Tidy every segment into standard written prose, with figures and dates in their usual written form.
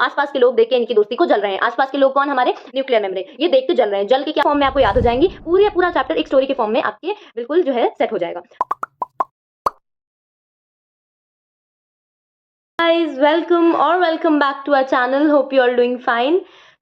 तो आसपास के लोग देख के इनकी दोस्ती को जल रहे हैं। आसपास के लोग कौन? हमारे न्यूक्लियर मेमोरी, ये देख के जल रहे हैं। जल के क्या फॉर्म में आपको याद हो जाएंगी, पूरा चैप्टर एक स्टोरी के फॉर्म में आपके बिल्कुल जो है सेट हो जाएगा। Guys, welcome back to our channel. Hope you all doing fine.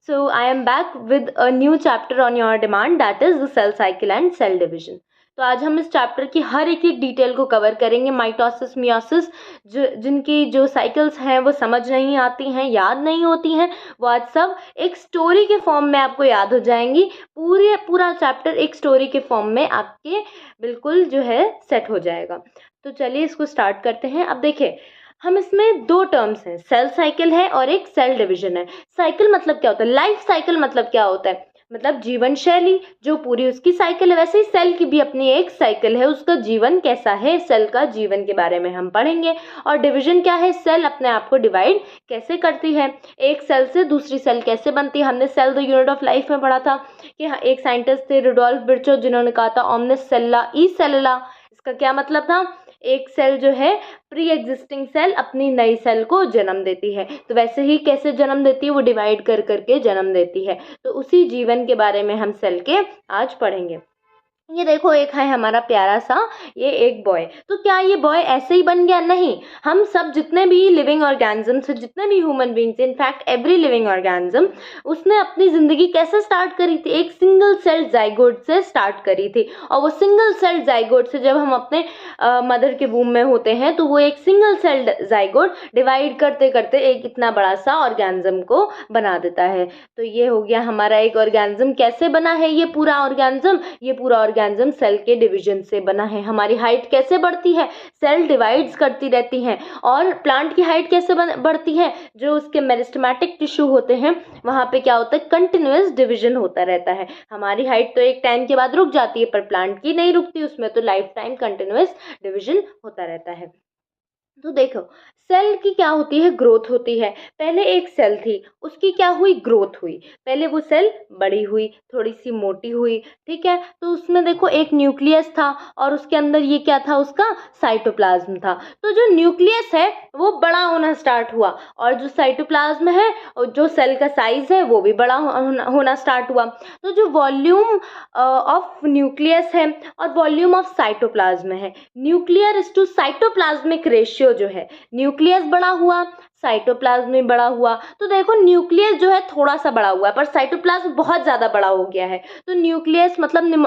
So I am back with a new chapter on your demand, that is the cell cycle and cell division. तो आज हम इस chapter की हर एक detail को cover करेंगे। Mitosis, meiosis, जिनकी जो साइकिल्स हैं वो समझ नहीं आती हैं, याद नहीं होती हैं, वो आज सब एक स्टोरी के फॉर्म में आपको याद हो जाएंगी। पूरा चैप्टर एक स्टोरी के फॉर्म में आपके बिल्कुल जो है सेट हो जाएगा। तो चलिए इसको स्टार्ट करते हैं। अब देखिए, हम इसमें दो टर्म्स हैं, सेल साइकिल है और एक सेल डिवीजन है। साइकिल मतलब क्या होता है? लाइफ साइकिल मतलब क्या होता है? मतलब जीवन शैली, जो पूरी उसकी साइकिल है, वैसे ही सेल की भी अपनी एक साइकिल है, उसका जीवन कैसा है, सेल का जीवन के बारे में हम पढ़ेंगे। और डिवीजन क्या है? सेल अपने आप को डिवाइड कैसे करती है, एक सेल से दूसरी सेल कैसे बनती है। हमने cell the unit of life में पढ़ा था कि एक साइंटिस्ट थे रुडोल्फ विर्चो, जिन्होंने कहा था ओमनिस सेल्युला ई सेल्युला। इसका क्या मतलब था? एक सेल जो है प्री एग्जिस्टिंग सेल अपनी नई सेल को जन्म देती है। तो वैसे ही कैसे जन्म देती है? वो डिवाइड कर करके जन्म देती है। तो उसी जीवन के बारे में हम सेल के आज पढ़ेंगे। ये देखो, एक है हमारा प्यारा सा ये एक बॉय। तो क्या ये बॉय ऐसे ही बन गया? नहीं। हम सब जितने भी लिविंग ऑर्गेनिजम्स, जितने भी human beings, in fact every living organism, उसने अपनी जिंदगी कैसे स्टार्ट करी थी? एक सिंगल सेल जाइगोट से स्टार्ट करी थी। और वो सिंगल सेल जाइगोट से जब हम अपने मदर के वूम में होते हैं तो वो एक सिंगल सेल जाइगोट डिवाइड करते करते एक इतना बड़ा सा ऑर्गेनिज्म को बना देता है। तो ये हो गया हमारा एक ऑर्गेनिज्म। कैसे बना है ये पूरा ऑर्गेनिज्म? ये पूरा ऑर्गेनिज्म सेल के डिवीजन से बना है। हमारी हाइट कैसे बढ़ती है? सेल डिवाइड्स करती रहती हैं। और प्लांट की हाइट कैसे बढ़ती है? जो उसके मेरिस्टेमेटिक टिश्यू होते हैं वहां पे क्या होता है? कंटिन्यूअस डिवीजन होता रहता है। हमारी हाइट तो एक टाइम के बाद रुक जाती है, पर प्लांट की नहीं रुकती, उसमें तो लाइफ टाइम कंटिन्यूअस डिवीजन होता रहता है। तो देखो, सेल की क्या होती है? ग्रोथ होती है। पहले एक सेल थी, उसकी क्या हुई? ग्रोथ हुई। पहले वो सेल बड़ी हुई, थोड़ी सी मोटी हुई, ठीक है। तो उसमें देखो एक न्यूक्लियस था और उसके अंदर ये क्या था? उसका साइटोप्लाज्म था। तो जो न्यूक्लियस है वो बड़ा होना स्टार्ट हुआ और जो साइटोप्लाज्म है और जो सेल का साइज है वो भी बड़ा होना स्टार्ट हुआ। तो जो वॉल्यूम ऑफ न्यूक्लियस है और वॉल्यूम ऑफ साइटोप्लाज्म है, nuclear is to cytoplasmic ratio जो है, न्यूक्लियस बड़ा हुआ, साइटोप्लाज्म में बड़ा हुआ। तो देखो, न्यूक्लियस जो है थोड़ा सा बड़ा हुआ है पर साइटोप्लाज्म बहुत ज्यादा बड़ा हो गया है। तो न्यूक्लियस मतलब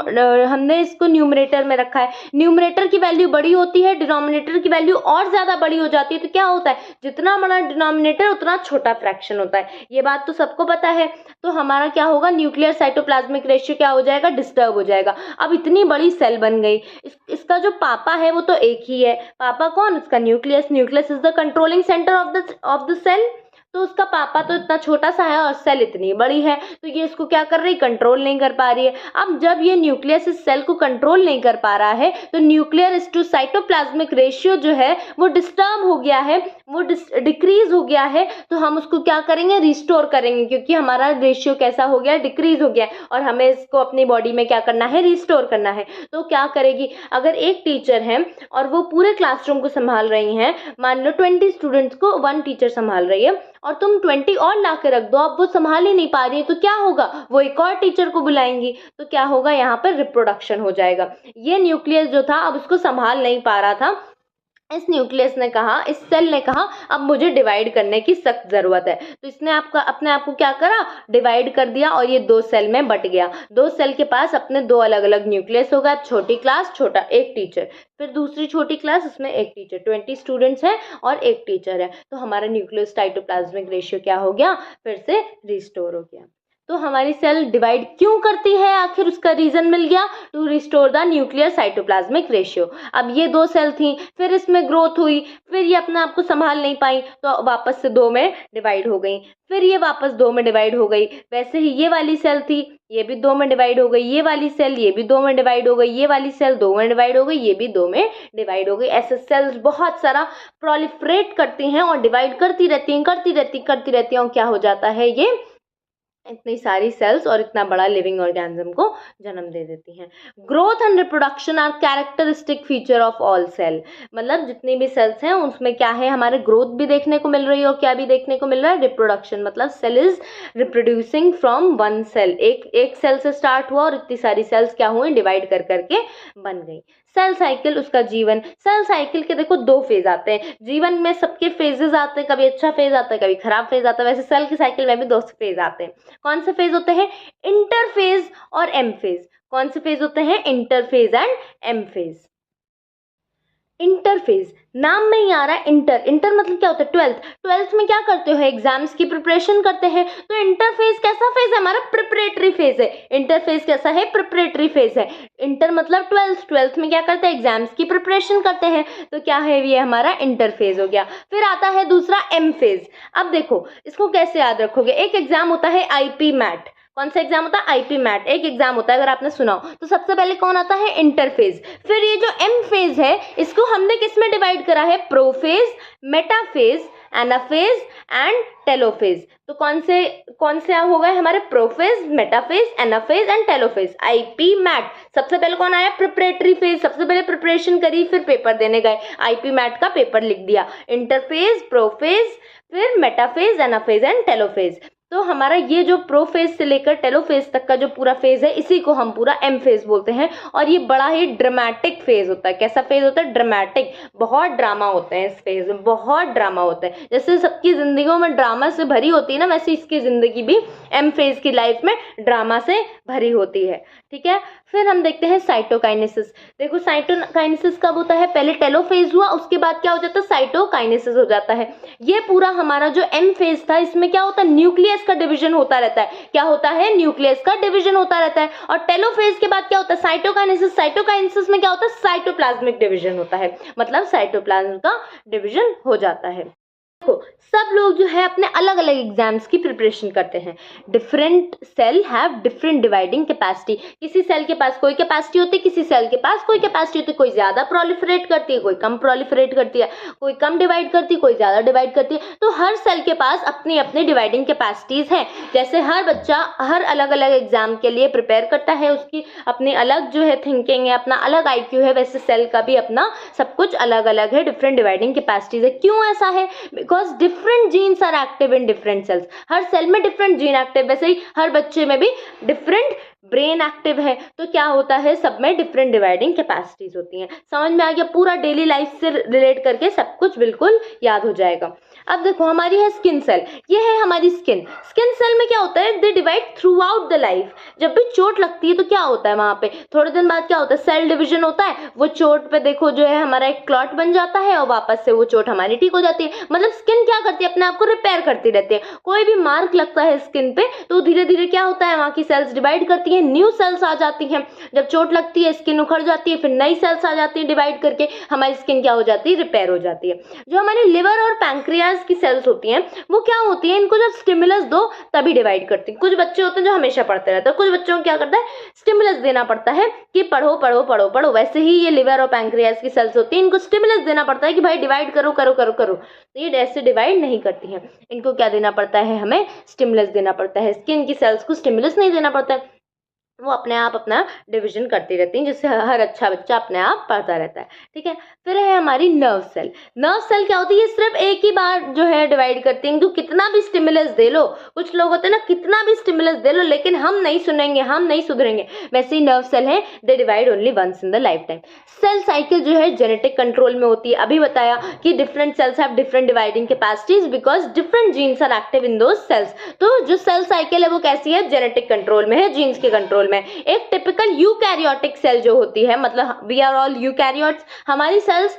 हमने इसको न्यूमरेटर में रखा है। न्यूमरेटर की वैल्यू बड़ी होती है, डिनोमिनेटर की वैल्यू और ज्यादा बड़ी हो जाती है। तो क्या होता है? जितना बड़ा डिनोमिनेटर उतना छोटा फ्रैक्शन होता है। ये बात तो सबको पता है। तो हमारा क्या होगा? न्यूक्लियर साइटोप्लाज्मिक रेशियो क्या हो जाएगा? डिस्टर्ब हो जाएगा। अब इतनी बड़ी सेल बन गई, इसका जो पापा है वो तो एक ही है। पापा कौन? उसका nucleus. Nucleus is the controlling centre of the cell. तो उसका पापा तो इतना छोटा सा है और सेल इतनी बड़ी है, तो ये इसको क्या कर रही? कंट्रोल नहीं कर पा रही है। अब जब ये न्यूक्लियस इस सेल को कंट्रोल नहीं कर पा रहा है तो nuclear is to cytoplasmic ratio जो है वो डिस्टर्ब हो गया है, वो डिक्रीज हो गया है। तो हम उसको क्या करेंगे? रिस्टोर करेंगे, क्योंकि हमारा रेशियो कैसा हो गया? डिक्रीज हो गया है और हमें इसको अपनी बॉडी में क्या करना है? रिस्टोर करना है। तो क्या करेगी? अगर एक टीचर है और वो पूरे क्लासरूम को संभाल रही हैं, मान लो 20 स्टूडेंट्स को 1 टीचर संभाल रही है और तुम 20 और ला के रख दो, अब वो संभाल ही नहीं पा रही है, तो क्या होगा? वो एक और टीचर को बुलाएंगी। तो क्या होगा? यहाँ पर रिप्रोडक्शन हो जाएगा। ये न्यूक्लियस जो था अब उसको संभाल नहीं पा रहा था। इस न्यूक्लियस ने कहा, इस सेल ने कहा, अब मुझे डिवाइड करने की सख्त जरूरत है। तो इसने अपने आप को क्या करा? डिवाइड कर दिया और ये 2 सेल में बट गया। 2 सेल के पास अपने 2 अलग अलग न्यूक्लियस होगा। छोटी क्लास, छोटा एक टीचर, फिर दूसरी छोटी क्लास, उसमें एक टीचर। 20 स्टूडेंट्स हैं और एक टीचर है। तो हमारा न्यूक्लियस साइटोप्लाज्मिक रेशियो क्या हो गया? फिर से रिस्टोर हो गया। तो हमारी सेल डिवाइड क्यों करती है? आखिर उसका रीजन मिल गया, to restore the nuclear cytoplasmic ratio. अब ये 2 सेल थी, फिर इसमें ग्रोथ हुई, फिर ये अपने आप को संभाल नहीं पाई तो वापस से 2 में डिवाइड हो गई, फिर ये वापस 2 में डिवाइड हो गई। वैसे ही ये वाली सेल थी, ये भी 2 में डिवाइड हो गई, ये वाली सेल ये भी 2 में डिवाइड हो गई, ये वाली सेल 2 में डिवाइड हो गई, ये भी 2 में डिवाइड हो गई। ऐसे सेल्स बहुत सारा प्रोलिफरेट करती हैं और डिवाइड करती रहती हैं और क्या हो जाता है? ये इतनी सारी सेल्स और इतना बड़ा लिविंग ऑर्गेनिज्म को जन्म दे देती हैं। Growth and reproduction are characteristic feature of all cell, मतलब जितनी भी सेल्स हैं उसमें क्या है, हमारे ग्रोथ भी देखने को मिल रही है और क्या भी देखने को मिल रहा है, रिप्रोडक्शन, मतलब cell is reproducing from one cell, एक सेल से स्टार्ट हुआ और इतनी सारी सेल्स क्या हुई, डिवाइड कर करके बन गई। सेल साइकिल, उसका जीवन, सेल साइकिल के देखो 2 फेज आते हैं जीवन में, सबके फेजेस आते हैं, कभी अच्छा फेज आता है कभी खराब फेज आता है, वैसे सेल की साइकिल में भी 2 फेज आते हैं। कौन से फेज होते हैं, इंटरफेज और एम फेज। कौन से फेज होते हैं, interphase and M phase. Interphase, नाम में ही आ रहा है इंटर, इंटर मतलब क्या होता है, ट्वेल्थ में क्या करते हो, एग्जाम्स की प्रिपरेशन करते हैं, तो इंटरफेज कैसा फेज है हमारा, प्रिपरेटरी फेज है। इंटरफेज कैसा है, प्रिपरेटरी फेज है। इंटर मतलब ट्वेल्थ में क्या करते हैं, एग्जाम्स की प्रिपरेशन करते हैं, तो क्या है, ये हमारा इंटरफेज हो गया। फिर आता है दूसरा एम फेज। अब देखो इसको कैसे याद रखोगे, एक एग्जाम होता है आईपी मैट। कौन सा एग्जाम होता है, आईपी मैट, एक एग्जाम होता है, अगर आपने सुना हो तो सबसे पहले कौन आता है, इंटरफेज। फिर ये जो एम फेज है इसको हमने किसमें डिवाइड करा है, prophase, metaphase, anaphase and telophase. तो कौन से हो गए हमारे, prophase, metaphase, anaphase and telophase. IP mat सबसे पहले कौन आया, प्रिपरेटरी फेज, सबसे पहले प्रिपरेशन करी फिर पेपर देने गए, आईपी मैट का पेपर लिख दिया। इंटरफेज, प्रोफेज, फिर मेटाफेज, एनाफेज एंड टेलोफेज। तो हमारा ये जो प्रोफेज से लेकर टेलोफेज तक का जो पूरा फेज है इसी को हम पूरा एम फेज बोलते हैं। और ये बड़ा ही ड्रामेटिक फेज होता है। कैसा फेज होता है, ड्रामेटिक, बहुत ड्रामा होते हैं इस फेज में, बहुत ड्रामा होता है। जैसे सबकी जिंदगियों में ड्रामा से भरी होती है ना, वैसे इसकी जिंदगी भी एम फेज की लाइफ में ड्रामा से भरी होती है। ठीक है, फिर हम देखते हैं साइटोकाइनेसिस। देखो साइटोकाइनेसिस कब होता है, पहले टेलोफेज हुआ, उसके बाद क्या हो जाता है, साइटोकाइनेसिस हो जाता है। ये पूरा हमारा जो एम फेज था इसमें क्या होता है, न्यूक्लियस का डिवीजन होता रहता है। क्या होता है, न्यूक्लियस का डिवीजन होता रहता है। और टेलोफेज के बाद क्या होता है, साइटोकाइनेसिस। साइटोकाइनेसिस में क्या होता है, साइटोप्लाज्मिक डिवीजन होता है, मतलब साइटोप्लाज्म का डिवीजन हो जाता है। देखो सब लोग जो है अपने अलग अलग एग्जाम्स की प्रिपरेशन करते हैं। Different cell have different dividing capacity. किसी सेल के पास कोई कैपेसिटी होती है, किसी सेल के पास कोई कैपेसिटी होती है। कोई ज्यादा प्रोलिफरेट करती है, कोई कम प्रोलिफरेट करती है, कोई कम डिवाइड करती है, कोई ज्यादा डिवाइड करती है। तो हर सेल के पास अपनी अपनी डिवाइडिंग कैपेसिटीज हैं। जैसे हर बच्चा हर अलग अलग एग्जाम के लिए प्रिपेयर करता है, उसकी अपनी अलग जो है थिंकिंग है, अपना अलग IQ है, वैसे सेल का भी अपना सब कुछ अलग अलग है, डिफरेंट डिवाइडिंग कैपेसिटीज है। क्यों ऐसा है, because different genes are active in different cells. हर सेल में डिफरेंट जीन एक्टिव, वैसे ही हर बच्चे में भी डिफरेंट ब्रेन एक्टिव है। तो क्या होता है, सब में डिफरेंट डिवाइडिंग कैपेसिटीज होती हैं। समझ में आ गया, पूरा डेली लाइफ से रिलेट करके सब कुछ बिल्कुल याद हो जाएगा। अब देखो हमारी है स्किन सेल, ये है हमारी स्किन सेल में क्या होता है, they divide through out the life. जब भी चोट लगती है तो क्या होता है, वहां पे थोड़े दिन बाद क्या होता है, सेल डिवीजन होता है। वो चोट पे देखो जो है हमारा एक क्लॉट बन जाता है और वापस से वो चोट हमारी ठीक हो जाती है। मतलब स्किन क्या करती है, अपने आप को रिपेयर करती रहती है। कोई भी मार्क लगता है स्किन पे तो धीरे धीरे क्या होता है, वहां की सेल्स डिवाइड करती है, न्यू सेल्स आ जाती हैं। जब चोट लगती है स्किन उखड़ जाती है, फिर नई सेल्स आ जाती है, डिवाइड करके हमारी स्किन क्या हो जाती है, रिपेयर हो जाती है। जो हमारी लिवर और पैंक्रियाज की सेल्स होती हैं वो क्या होती है, इनको जब स्टिमुलस दो तभी डिवाइड करती है। कुछ बच्चे होते हैं जो हमेशा पढ़ते रहते हैं, कुछ बच्चों को क्या करता है, स्टिमुलस देना पड़ता है कि पढ़ो पढ़ो पढ़ो पढ़ो। वैसे ही ये लिवर और पैंक्रियाज की सेल्स होती है, इनको स्टिमुलस देना पड़ता है कि भाई डिवाइड करो करो करो करो। तो ये ऐसे डिवाइड नहीं करती हैं, इनको क्या देना पड़ता है, हमें स्टिमुलस देना पड़ता है। स्किन की सेल्स को स्टिमुलस नहीं देना पड़ता है, वो अपने आप अपना डिवीजन करती रहती हैं, जिससे हर अच्छा बच्चा अपने आप पढ़ता रहता है। ठीक है, फिर है हमारी नर्व सेल। नर्व सेल क्या होती है, ये सिर्फ एक ही बार जो है डिवाइड करती है। क्योंकि कितना भी स्टिमुलस दे लो, कुछ लोग होते हैं ना, कितना भी स्टिमुलस दे लो लेकिन हम नहीं सुनेंगे, हम नहीं सुधरेंगे, वैसे ही नर्व सेल है, they divide only once in the life time. Cell cycle जो है जेनेटिक कंट्रोल में होती है। अभी बताया कि different cells have different dividing capacities because different genes are active in those cells. तो जो सेल साइकिल है वो कैसी है, जेनेटिक कंट्रोल में है, जीन्स के कंट्रोल में। एक टिपिकल यूकैरियोटिक सेल जो होती है, मतलब वी आर ऑल यूकैरियोट्स, हमारी सेल्स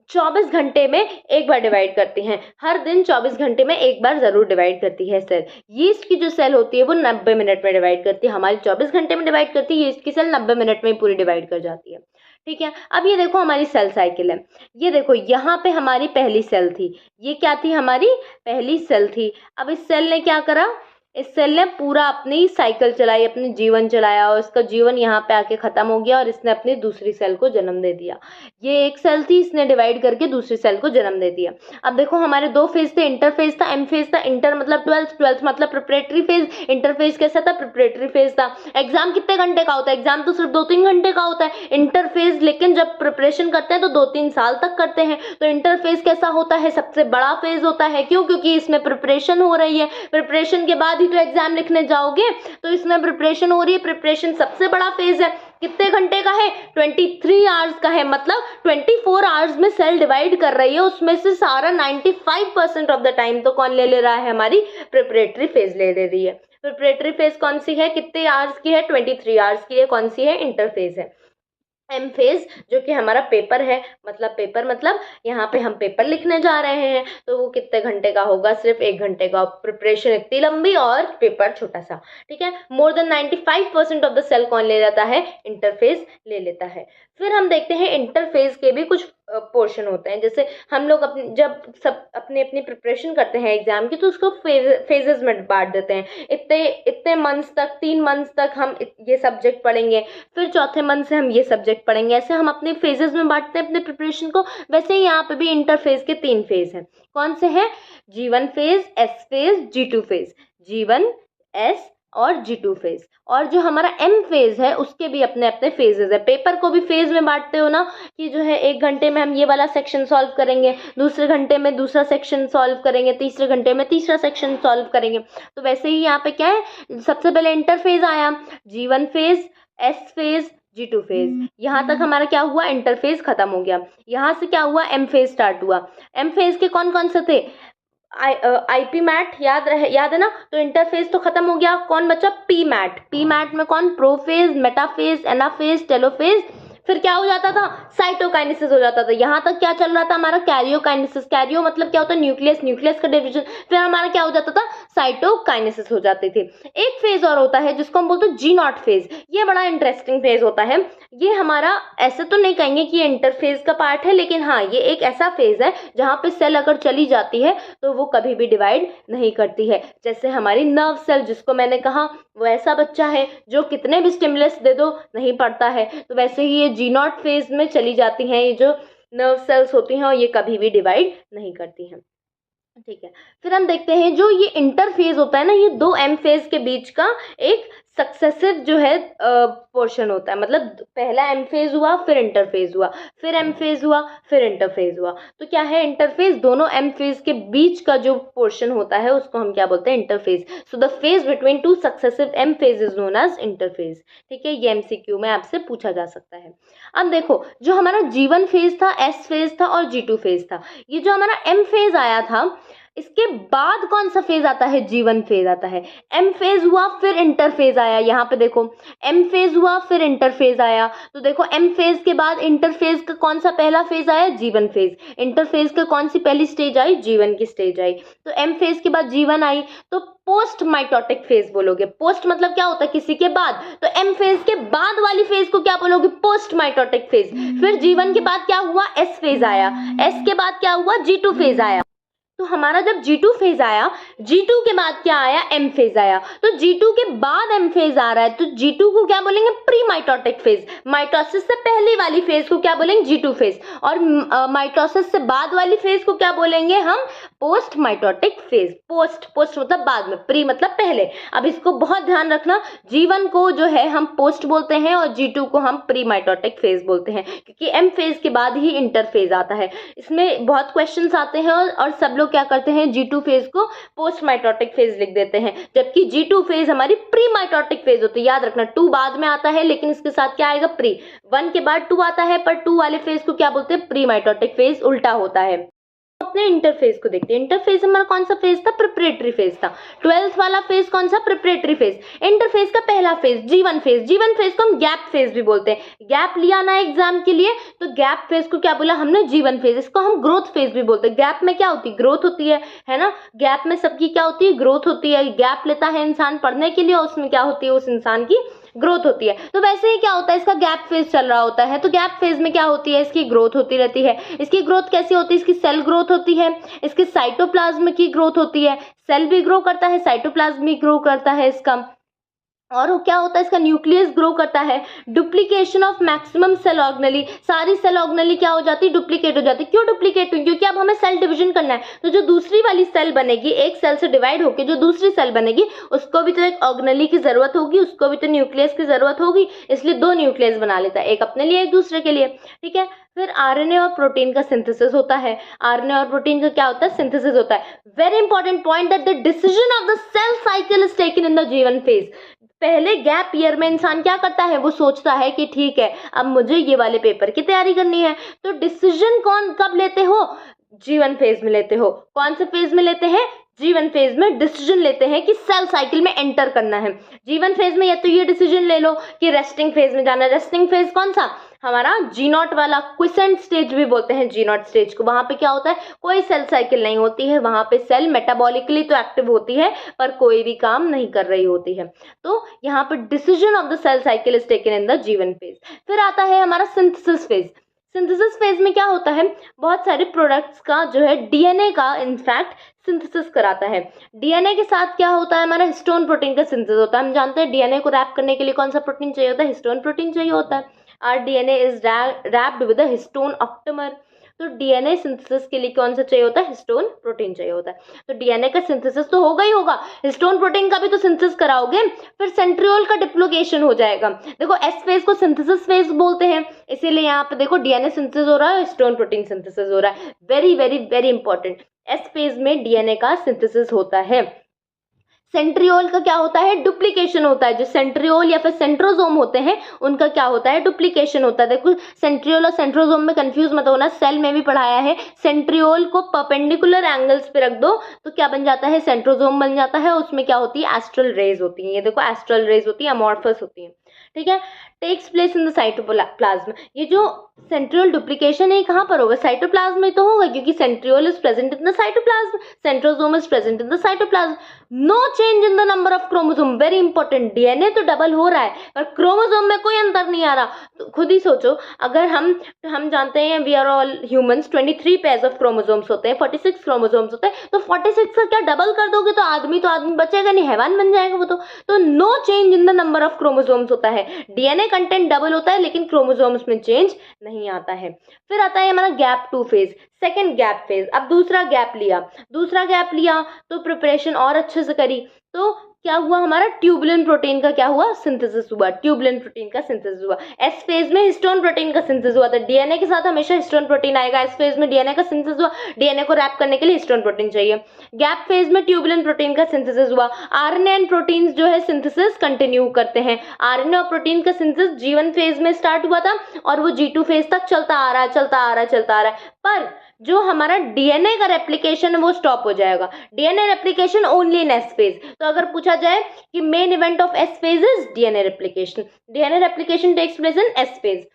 24 घंटे में एक बार डिवाइड करती हैं। हर दिन 24 घंटे में एक बार जरूर डिवाइड करती है सेल। यीस्ट की जो सेल होती है वो 90 मिनट में डिवाइड करती है, हमारी 24 घंटे में डिवाइड करती है, यीस्ट की सेल 90 मिनट में पूरी डिवाइड कर जाती है। ठीक है, अब ये देखो हमारी सेल साइकिल है। ये देखो यहाँ पे हमारी पहली सेल थी, ये क्या थी, हमारी पहली सेल थी। अब इस सेल ने क्या करा, इस सेल ने पूरा अपनी साइकिल चलाई, अपनी जीवन चलाया और इसका जीवन यहाँ पे आके खत्म हो गया और इसने अपनी दूसरी सेल को जन्म दे दिया। ये एक सेल थी, इसने डिवाइड करके दूसरी सेल को जन्म दे दिया। अब देखो हमारे दो फेज थे, इंटर फेज था, एम फेज था। इंटर मतलब 12th मतलब प्रिपरेटरी फेज, इंटर फेज कैसा था, प्रिपरेटरी फेज था। एग्जाम कितने घंटे का होता है, एग्जाम तो सिर्फ 2-3 घंटे का होता है। इंटर फेज लेकिन जब प्रिपरेशन करते हैं तो 2-3 साल तक करते हैं। तो इंटर फेज कैसा होता है, सबसे बड़ा फेज होता है। क्यों? क्योंकि इसमें प्रिपरेशन हो रही है, प्रिपरेशन के बाद ही तो एग्जाम लिखने जाओगे, तो इसमें प्रिपरेशन हो रही है। प्रिपरेशन सबसे बड़ा फेज है। कितने घंटे का है, 23 आवर्स का है। मतलब 24 आवर्स में सेल डिवाइड कर रही है, उसमें से सारा 95% ऑफ द टाइम तो कौन ले रहा है, हमारी प्रिपरेटरी फेज ले रही है। प्रिपरेटरी फेज कौन सी है, कितने आवर्स की है, 23 आवर्स की है। कौन सी है, इंटर फेज है। एम फेज जो कि हमारा पेपर है, मतलब यहाँ पे हम पेपर लिखने जा रहे हैं, तो वो कितने घंटे का होगा, सिर्फ 1 घंटे का। प्रिपरेशन इतनी लंबी और पेपर छोटा सा, ठीक है। More than 95% of the cell कौन ले लेता है, इंटरफेज ले लेता है। फिर हम देखते हैं इंटरफेज के भी कुछ पोर्शन होते हैं। जैसे हम लोग जब सब अपनी अपनी प्रिपरेशन करते हैं एग्जाम की, तो उसको फेजेस में बांट देते हैं। इतने मंथ्स तक, 3 मंथ्स तक हम ये सब्जेक्ट पढ़ेंगे, फिर चौथे मंथ से हम ये सब्जेक्ट पढ़ेंगे। ऐसे हम अपने फेजेस में बांटते हैं अपने प्रिपरेशन को। वैसे ही यहाँ पे भी इंटरफेज के 3 फेज हैं। कौन से हैं, G1 phase, S phase, G2 phase. G1, S और G2 फेज। और जो हमारा M फेज है उसके भी अपने अपने फेजेस है। पेपर को भी फेज में बांटते हो ना, कि जो है 1 घंटे में हम ये वाला सेक्शन सॉल्व करेंगे, दूसरे घंटे में दूसरा सेक्शन सॉल्व करेंगे, तीसरे घंटे में तीसरा सेक्शन सॉल्व करेंगे। तो वैसे ही यहाँ पे क्या है, सबसे पहले इंटरफेज आया, G1 phase, S phase, G2 phase. यहाँ तक हमारा क्या हुआ, इंटरफेज खत्म हो गया। यहाँ से क्या हुआ, एम फेज स्टार्ट हुआ। एम फेज के कौन कौन से थे, आईपी मैट, याद है ना। तो इंटरफेज तो खत्म हो गया, कौन बचा, पी मैट। पी मैट में कौन, प्रोफेज, मेटाफेज, एनाफेज, टेलोफेज। फिर क्या हो जाता था, साइटोकाइनेसिस हो जाता था। यहाँ तक क्या चल रहा था हमारा, कैरियोकाइनेसिस। कैरियो मतलब क्या होता है, न्यूक्लियस, न्यूक्लियस का डिवीजन। फिर हमारा क्या हो जाता था, साइटोकाइनेसिस हो जाते थे। एक फेज और होता है जिसको हम बोलते हैं G0 फेज। ये बड़ा इंटरेस्टिंग फेज होता है। ये हमारा, ऐसे तो नहीं कहेंगे कि ये इंटरफेज का पार्ट है, लेकिन हाँ ये एक ऐसा फेज है जहाँ पे सेल अगर चली जाती है तो वो कभी भी डिवाइड नहीं करती है। जैसे हमारी नर्व सेल, जिसको मैंने कहा वो ऐसा बच्चा है जो कितने भी स्टिमुलस दे दो नहीं पढ़ता है, तो वैसे ही ये G0 फेज में चली जाती हैं ये जो नर्व सेल्स होती हैं, और ये कभी भी डिवाइड नहीं करती हैं, ठीक है। फिर हम देखते हैं जो ये इंटरफेज होता है ना, ये 2 एम फेज के बीच का एक सक्सेसिव जो है पोर्शन होता है। मतलब पहला एम फेज हुआ, फिर इंटरफेज हुआ, फिर एम फेज हुआ, फिर इंटरफेज हुआ। तो क्या है, इंटरफेज, दोनों एम फेज के बीच का जो पोर्शन होता है उसको हम क्या बोलते हैं, interphase. So the phase between 2 successive M phase is known as interphase, ठीक है। ये एमसीक्यू में आपसे पूछा जा सकता है। अब देखो, जो हमारा G1 फेज था, S फेज था और G2 फेज था। ये जो हमारा M फेज आया था, इसके बाद कौन सा फेज आता है, G1 फेज आता है। M फेज हुआ, फिर इंटरफेज आया। यहाँ पे देखो, M फेज हुआ, फिर इंटरफेज आया। तो देखो M फेज के बाद इंटरफेज का कौन सा पहला फेज आया, G1 फेज। इंटरफेज का कौन सी पहली स्टेज आई, G1 की स्टेज आई। तो M फेज के बाद G1 आई, तो पोस्ट माइटोटिक फेज बोलोगे। पोस्ट मतलब क्या होता है, किसी के बाद। तो M फेज के बाद वाली फेज को क्या बोलोगे, पोस्ट माइटोटिक फेज। फिर G1 के बाद क्या हुआ, S फेज आया। S के बाद क्या हुआ, G2 फेज आया। तो हमारा जब G2 फेज आया, G2 के बाद क्या आया, M फेज आया। तो G2 के बाद M फेज आ रहा है, तो G2 को क्या बोलेंगे, प्री माइटोटिक फेज। माइटोसिस से पहली वाली फेज को क्या बोलेंगे, G2 फेज। और माइटोसिस से बाद वाली फेज को क्या बोलेंगे हम, पोस्ट माइटोटिक फेज। पोस्ट मतलब बाद में, प्री मतलब पहले। अब इसको बहुत ध्यान रखना, G1 को जो है हम पोस्ट बोलते हैं और G2 को हम प्री माइटोटिक फेज बोलते हैं, क्योंकि M फेज के बाद ही इंटर फेज आता है। इसमें बहुत क्वेश्चंस आते हैं और सब लोग क्या करते हैं, G2 फेज को पोस्ट माइटोटिक फेज लिख देते हैं, जबकि G2 फेज हमारी प्री माइटोटिक फेज होती है। याद रखना, 2 बाद में आता है, लेकिन इसके साथ क्या आएगा, प्री। 1 के बाद 2 आता है, पर 2 वाले फेज को क्या बोलते हैं, प्री माइटोटिक फेज, उल्टा होता है। अपने इंटरफेज को देखते हैं। इंटरफेज हमारा कौन सा फेज था, प्रिपरेटरी फेज था। 12th वाला फेज कौन सा, प्रिपरेटरी फेज। इंटरफेज का पहला phase G1 phase. G1 phase को हम गैप फेज भी बोलते हैं। गैप लिया ना एग्जाम के लिए, तो गैप फेज को क्या बोला हमने, G1 फेज। इसको हम ग्रोथ फेज भी बोलते हैं। गैप में क्या होती है, ग्रोथ होती है ना। गैप में सबकी क्या होती है, ग्रोथ होती है। गैप लेता है इंसान पढ़ने के लिए, और उसमें क्या होती है, उस इंसान की ग्रोथ होती है। तो वैसे ही क्या होता है, इसका गैप फेज चल रहा होता है, तो गैप फेज में क्या होती है, इसकी ग्रोथ होती रहती है। इसकी ग्रोथ कैसी होती है, इसकी सेल ग्रोथ होती है, इसकी साइटोप्लाज्म की ग्रोथ होती है, सेल भी ग्रो करता है, साइटोप्लाज्म भी ग्रो करता है इसका, और वो क्या होता है, इसका न्यूक्लियस ग्रो करता है। Duplication of maximum cell organelle, सारी सेल ऑर्गेनेली क्या हो जाती है, डुप्लीकेट हो जाती है। क्यों डुप्लीकेट हुई, क्योंकि अब हमें सेल डिवीजन करना है, तो जो दूसरी वाली सेल बनेगी, एक सेल से डिवाइड होकर जो दूसरी सेल बनेगी, उसको भी तो एक ऑर्गेनेली की जरूरत होगी, उसको भी तो न्यूक्लियस की जरूरत होगी, इसलिए दो न्यूक्लियस बना लेता है, एक अपने लिए एक दूसरे के लिए, ठीक है। फिर आरएनए और प्रोटीन का सिंथेसिस होता है। आरएनए और प्रोटीन का क्या होता है, सिंथेसिस होता है। Very important point that the decision of the cell cycle is taken in the G one phase. पहले गैप ईयर में इंसान क्या करता है, वो सोचता है कि ठीक है अब मुझे ये वाले पेपर की तैयारी करनी है, तो डिसीजन कौन कब लेते हो, जीवन फेज में लेते हो। कौन से फेज में लेते हैं, जीवन फेज में डिसीजन लेते हैं कि सेल साइकिल में एंटर करना है। जीवन फेज में या तो ये डिसीजन ले लो कि रेस्टिंग फेज में जाना है। रेस्टिंग फेज कौन सा, हमारा जी नॉट वाला, क्विसेंट स्टेज भी बोलते हैं जी नॉट स्टेज को। वहां पे क्या होता है, कोई सेल साइकिल नहीं होती है, वहां पे सेल मेटाबॉलिकली तो एक्टिव होती है पर कोई भी काम नहीं कर रही होती है। तो यहाँ पे decision of the cell cycle is taken in the G one phase. फिर आता है हमारा सिंथेसिस फेज। सिंथेसिस फेज में क्या होता है, बहुत सारे प्रोडक्ट्स का जो है डीएनए का इनफैक्ट सिंथेसिस कराता है। डीएनए के साथ क्या होता है, हमारा हिस्टोन प्रोटीन का सिंथेसिस होता है। हम जानते हैं डीएनए को रैप करने के लिए कौन सा प्रोटीन चाहिए होता है, हिस्टोन प्रोटीन चाहिए होता है। Our DNA is wrapped with a histone octamer। तो डीएनए सिंथेसिस के लिए कौन सा चाहिए होता है, हिस्टोन प्रोटीन चाहिए होता है। तो डीएनए का सिंथेसिस तो होगा ही होगा, हिस्टोन प्रोटीन का भी तो सिंथेसिस कराओगे, फिर सेंट्रियोल का डिप्लोकेशन हो जाएगा। देखो एस फेज को सिंथेसिस फेज बोलते हैं, इसीलिए यहाँ पे देखो डीएनए सिंथेसिस हो रहा है, हिस्टोन प्रोटीन सिंथेसिस हो रहा है। Very very very important, S phase में डीएनए का सिंथेसिस होता है। सेंट्रियोल का क्या होता है, डुप्लीकेशन होता है। जो सेंट्रियोल या फिर सेंट्रोजोम होते हैं उनका क्या होता है, डुप्लीकेशन होता है। देखो सेंट्रियोल और सेंट्रोजोम में कंफ्यूज मत होना, सेल में भी पढ़ाया है। सेंट्रियोल को परपेंडिकुलर एंगल्स पे रख दो तो क्या बन जाता है, सेंट्रोजोम बन जाता है। उसमें क्या होती है, एस्ट्रल रेज होती है। ये देखो एस्ट्रल रेज होती है, अमॉर्फस होती है, ठीक है। Takes place in the cytoplasm. ये जो सेंट्रियोल डुप्लीकेशन है कहाँ पर होगा, साइटोप्लाज्म में तो होगा, क्योंकि centriole is present in the cytoplasm, centrosome is present in the cytoplasm. No change in the number of chromosome, very important. DNA तो डबल हो रहा है पर क्रोमोसोम में कोई अंतर नहीं आ रहा। तो खुद ही सोचो, अगर हम जानते हैं we are all humans, 23 pairs of chromosomes होते हैं, 46 क्रोमोसोम्स होते हैं, तो 46 का क्या डबल कर दोगे तो आदमी बचेगा नहीं, हैवान बन जाएगा वो। तो no change in the number of chromosomes होता है। डीएनए कंटेंट डबल होता है लेकिन क्रोमोसोम्स में चेंज नहीं आता है। फिर आता है हमारा gap 2 phase, second gap phase. अब दूसरा गैप लिया तो प्रिपरेशन और अच्छे से करी, तो क्या हुआ, हमारा ट्यूबुलिन प्रोटीन का क्या हुआ, सिंथेसिस हुआ। ट्यूबुलिन प्रोटीन का सिंथेसिस हुआ। एस फेज में हिस्टोन प्रोटीन का सिंथेसिस हुआ था। डीएनए के साथ हमेशा हिस्टोन प्रोटीन आएगा। एस फेज में डीएनए का सिंथेसिस हुआ, डीएनए को रैप करने के लिए हिस्टोन प्रोटीन चाहिए। गैप फेज में ट्यूबुलिन प्रोटीन का सिंथेसिस हुआ। आरएनए एंड प्रोटीन्स जो है सिंथेसिस कंटिन्यू करते हैं। आरएनए और प्रोटीन का सिंथेसिस जीवन फेज में स्टार्ट हुआ था और वो G2 फेज तक चलता आ रहा है। पर जो हमारा डीएनए का रेप्लिकेशन है वो स्टॉप हो जाएगा। DNA replication only in S phase. तो अगर पूछा जाए कि main event of S phase is DNA replication, DNA replication takes place in S phase.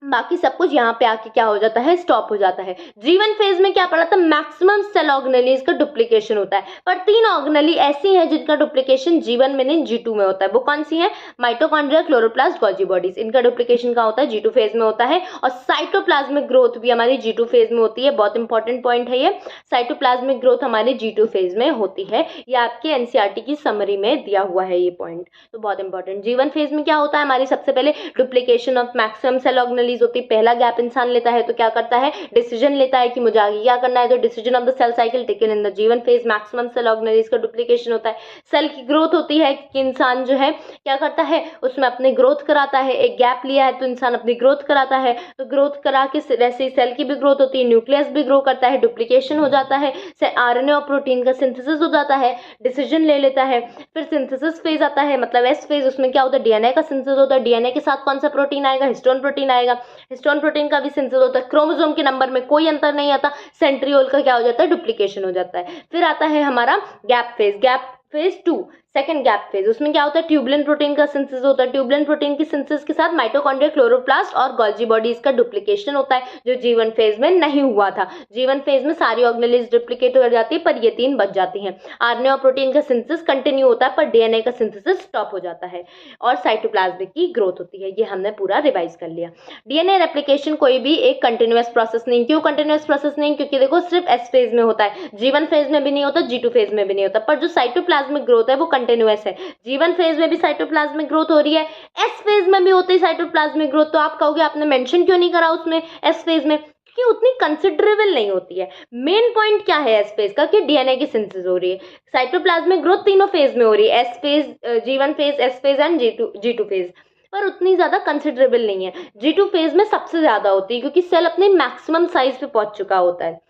बाकी सब कुछ यहाँ पे आके क्या हो जाता है, स्टॉप हो जाता है। जीवन फेज में क्या पढ़ा था, मैक्सिमम सेल ऑर्गेनेलीज का डुप्लीकेशन होता है, पर 3 ऑर्गेनेली ऐसी हैं जिनका डुप्लीकेशन जीवन में नहीं G2 में होता है। वो कौन सी है, माइटोकॉन्ड्रिया, क्लोरोप्लास्ट, गोल्गी बॉडीज। इनका डुप्लीकेशन क्या होता है, G2 फेज में होता है। और साइटोप्लाज्मिक ग्रोथ भी हमारी G2 फेज में होती है। बहुत इंपॉर्टेंट पॉइंट है ये, साइटोप्लाज्मिक ग्रोथ हमारी G2 फेज में होती है। ये आपके एनसीईआरटी की समरी में दिया हुआ है ये पॉइंट, तो बहुत इंपॉर्टेंट। जीवन फेज में क्या होता है, हमारी सबसे पहले duplication of maximum cell organelles होती है। पहला गैप इंसान लेता है तो क्या करता है, डिसीजन लेता है कि मुझे आगे क्या करना है। तो decision of the cell cycle taken in the G one phase. Maximum cell organelles का डुप्लीकेशन होता है। सेल की ग्रोथ होती है कि इंसान जो है क्या करता है, उसमें अपने ग्रोथ कराता है। एक गैप लिया है तो इंसान अपनी ग्रोथ कराता है, तो ग्रोथ करा के वैसे ही सेल की भी ग्रोथ होती है, न्यूक्लियस भी ग्रो करता है, डुप्लीकेशन हो जाता है, आरएनए और प्रोटीन का सिंथेसिस हो जाता है, डिसीजन ले लेता है। फिर सिंथेसिस फेज आता है, मतलब एस फेज। उसमें क्या होता है, डीएनए का सिंथेसिस होता है। डीएनए के साथ कौन सा प्रोटीन आएगा, हिस्टोन प्रोटीन आएगा। हिस्टोन प्रोटीन का भी सिंथेसिस होता है। क्रोमोसोम के नंबर में कोई अंतर नहीं आता। सेंट्रियोल का क्या हो जाता है, डुप्लीकेशन हो जाता है। फिर आता है हमारा gap phase, gap phase 2। Second gap phase, उसमें क्या होता है, ट्यूबुलिन प्रोटीन का सिंथेसिस होता है। ट्यूबुलिन प्रोटीन की सिंथेसिस के साथ माइटोकॉन्ड्रिया, क्लोरोप्लास्ट और गोल्जी बॉडीज का डुप्लीकेशन होता है, जो जीवन फेज में नहीं हुआ था। जीवन फेज में सारी ऑर्गेनेलिज डुप्लीकेट हो जाती है, पर ये 3 बच जाती हैं। आरएनए और प्रोटीन का सिंथेसिस कंटिन्यू होता है, पर डीएनए का सिंथेसिस स्टॉप हो जाता है और साइटोप्लाज्म की ग्रोथ होती है। ये हमने पूरा रिवाइज कर लिया। डीएनए रेप्लिकेशन कोई भी एक कंटिन्यूअस प्रोसेस नहीं। क्यों कंटिन्यूअस प्रोसेस नहीं? क्योंकि देखो सिर्फ एस फेज में होता है, जीवन फेज में भी नहीं होता, G2 फेज में भी नहीं होता। पर जो साइटोप्लाज्मिक ग्रोथ है वो कंटिन्यूअस है। जीवन फेज में भी साइटोप्लाज्मिक ग्रोथ हो रही है, एस फेज में भी होती है साइटोप्लाज्मिक ग्रोथ। तो आप कहोगे आपने मेंशन क्यों नहीं करा उसमें एस फेज में? क्योंकि उतनी कंसिडरेबल नहीं होती है। मेन पॉइंट क्या है एस फेज का, कि डीएनए की सिंथेसिस हो रही है। साइटोप्लाज्मिक ग्रोथ तीनों फेज में हो रही है, एस फेज, जीवन phase, S phase and G2 phase, पर उतनी ज्यादा कंसिडरेबल नहीं है। G2 फेज में सबसे ज्यादा होती है, क्योंकि सेल अपने मैक्सिमम साइज पे पहुंच चुका होता है।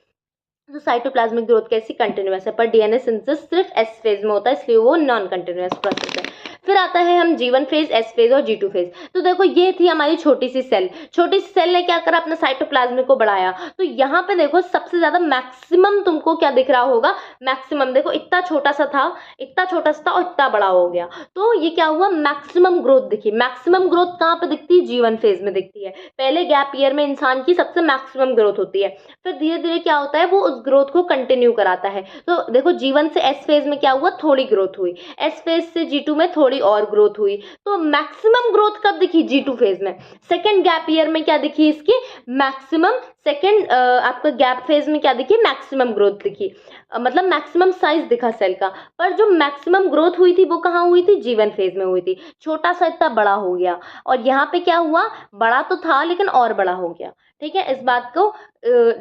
तो साइटोप्लाज्मिक ग्रोथ कैसी कंटिन्यूअस है, पर डीएनए सिंथेसिस सिर्फ एस फेज में होता है, इसलिए वो नॉन कंटिन्यूअस प्रोसेस है। फिर आता है हम जीवन फेज, एस फेज और G2 फेज। तो देखो ये थी हमारी छोटी सी सेल। छोटी सी सेल ने क्या करा, अपना साइटोप्लाज्म को बढ़ाया। तो यहाँ पे देखो सबसे ज्यादा मैक्सिमम तुमको क्या दिख रहा होगा, मैक्सिमम देखो इतना छोटा सा था, इतना छोटा सा था और इतना बड़ा हो गया। तो ये क्या हुआ, मैक्सिमम ग्रोथ दिखी। मैक्सिमम ग्रोथ कहाँ पे दिखती है, जीवन फेज में दिखती है। पहले गैप ईयर में इंसान की सबसे मैक्सिमम ग्रोथ होती है, फिर धीरे धीरे क्या होता है, वो उस ग्रोथ को कंटिन्यू कराता है। तो देखो जीवन से एस फेज में क्या हुआ, थोड़ी ग्रोथ हुई, एस फेज से G2 में थोड़ी और ग्रोथ हुई। तो मैक्सिमम ग्रोथ कब दिखी, G2 फेज में। सेकेंड गैप ईयर में क्या दिखी इसकी, मैक्सिमम। सेकेंड आपका गैप फेज में क्या दिखी, मैक्सिमम ग्रोथ दिखी, मतलब मैक्सिमम साइज दिखा सेल का। पर जो मैक्सिमम ग्रोथ हुई थी वो कहाँ हुई थी, जीवन फेज में हुई थी। छोटा सा इतना बड़ा हो गया, और यहाँ पे क्या हुआ, बड़ा तो था लेकिन और बड़ा हो गया। ठीक है, इस बात को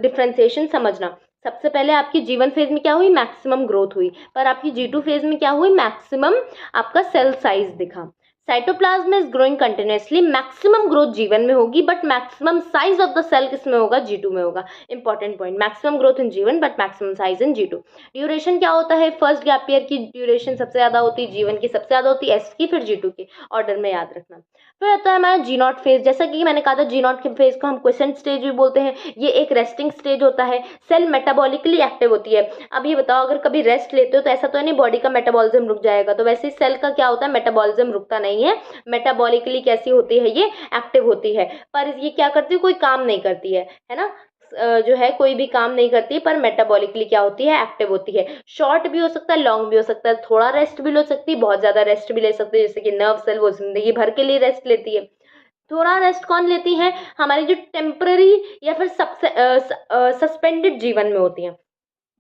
डिफ्रेंसिएशन समझना। सबसे पहले आपकी जीवन फेज में क्या हुई, मैक्सिमम ग्रोथ हुई, पर आपकी G2 फेज में क्या हुई, मैक्सिमम आपका सेल साइज दिखा। Cytoplasm is growing continuously, maximum growth G one में होगी, but maximum size of the cell किसमें होगा, G2 में होगा। Important point, maximum growth in G one but maximum size in G2। Duration क्या होता है, फर्स्ट गैप ईयर की ड्यूरेशन सबसे ज्यादा होती है, जीवन की सबसे ज्यादा होती है, एस की, फिर G2 की, ऑर्डर में याद रखना। फिर आता है हमारा G0 फेज। जैसा कि मैंने कहा था, G0 फेज को हम क्वेश्चन स्टेज भी बोलते हैं। ये एक रेस्टिंग स्टेज होता है, सेल मेटाबॉलिकली एक्टिव होती है। अब ये बताओ, अगर कभी रेस्ट लेते हो तो ऐसा तो नहीं बॉडी का मेटाबॉलिज्म रुक जाएगा, तो वैसे सेल का क्या होता है, मेटाबॉलिज्म रुकता नहीं है। मेटाबॉलिकली कैसी होती है, ये एक्टिव होती है, पर ये क्या करती है, कोई काम नहीं करती है ना, जो है कोई भी काम नहीं करती, पर मेटाबॉलिकली क्या होती है, एक्टिव होती है। शॉर्ट भी हो सकता है, लॉन्ग भी हो सकता है, थोड़ा रेस्ट भी ले सकती है, बहुत ज्यादा रेस्ट भी ले सकती है। जैसे कि नर्व सेल, वो जिंदगी भर के लिए रेस्ट लेती है। थोड़ा रेस्ट कौन लेती है, हमारी जो टेम्पररी या फिर सस्पेंडेड जीवन में होती हैं,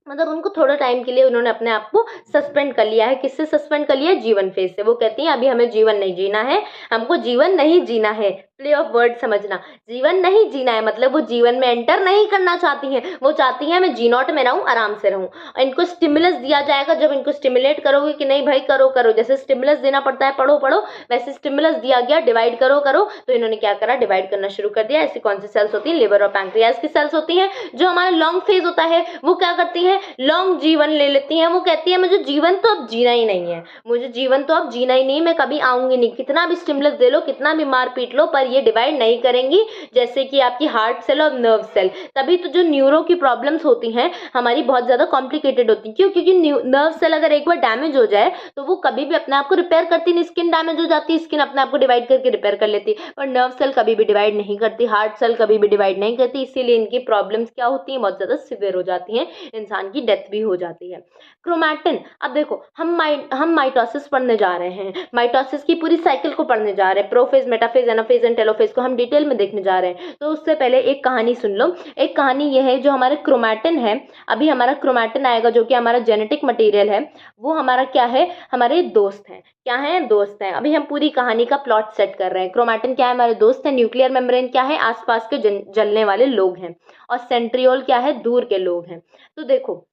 मतलब उनको थोड़ा टाइम के लिए उन्होंने अपने आप को सस्पेंड कर लिया है। किससे सस्पेंड कर लिया है, जीवन फेज से। वो कहती हैं अभी हमें जीवन नहीं जीना है, हमको जीवन नहीं जीना है। प्ले ऑफ वर्ड समझना, जीवन नहीं जीना है मतलब वो जीवन में एंटर नहीं करना चाहती हैं। वो चाहती हैं मैं G0 में रहूं, आराम से रहूं। इनको स्टिमुलस दिया जाएगा, जब इनको स्टिमुलेट करोगे कि नहीं भाई करो करो, जैसे स्टिमुलस देना पड़ता है पढ़ो पढ़ो, वैसे स्टिमुलस दिया गया डिवाइड करो करो, तो इन्होंने क्या करा, डिवाइड करना शुरू कर दिया। ऐसी कौन सी सेल्स होती हैं, लिवर और पैंक्रियाज की सेल्स होती हैं। जो हमारा लॉन्ग फेज होता है वो क्या करती हैं, लॉन्ग जीवन ले लेती हैं। वो कहती है मुझे जीवन तो अब जीना ही नहीं है, मुझे जीवन तो अब जीना ही नहीं, मैं कभी आऊंगी नहीं, कितना भी स्टिमुलस दे लो, कितना भी मार पीट लो, पर ये डिवाइड नहीं करेंगी। जैसे कि आपकी हार्ट सेल और नर्व सेल। तभी तो जो न्यूरो की प्रॉब्लम्स होती हैं हमारी बहुत ज्यादा कॉम्प्लिकेटेड होती हैं। क्यों, क्योंकि नर्व सेल अगर एक बार डैमेज हो जाए तो वो कभी भी अपने आप को रिपेयर करती नहीं। स्किन डैमेज हो जाती है, स्किन अपने आप को डिवाइड करके रिपेयर कर लेती है, पर नर्व सेल कभी भी डिवाइड नहीं करती, हार्ट सेल कभी भी डिवाइड नहीं करती। इसीलिए इनकी प्रॉब्लम्स क्या होती हैं, बहुत ज्यादा सिवियर हो जाती हैं, इंसान की डेथ भी हो जाती है। क्रोमैटिन, अब देखो हम माइटोसिस पढ़ने जा रहे हैं, माइटोसिस की पूरी साइकिल को पढ़ने जा रहे हैं, prophase, metaphase, anaphase and telophase को हम डिटेल में देखने जा रहे हैं। तो उससे पहले एक कहानी सुन लो। एक कहानी ये है, जो हमारे क्रोमैटिन है, अभी हमारा क्रोमैटिन आएगा जो कि हमारा जेनेटिक मटेरियल है, वो हमारा क्या है, हमारे दोस्त हैं। क्या है, दोस्त हैं। अभी हम पूरी कहानी का प्लॉट सेट कर रहे हैं। क्रोमैटिन क्या है, हमारे दोस्त है। न्यूक्लियर मेम्ब्रेन क्या है, आसपास के जलने वाले लोग हैं, और सेंट्रियोल क्या है, दूर के लोग हैं। तो देखो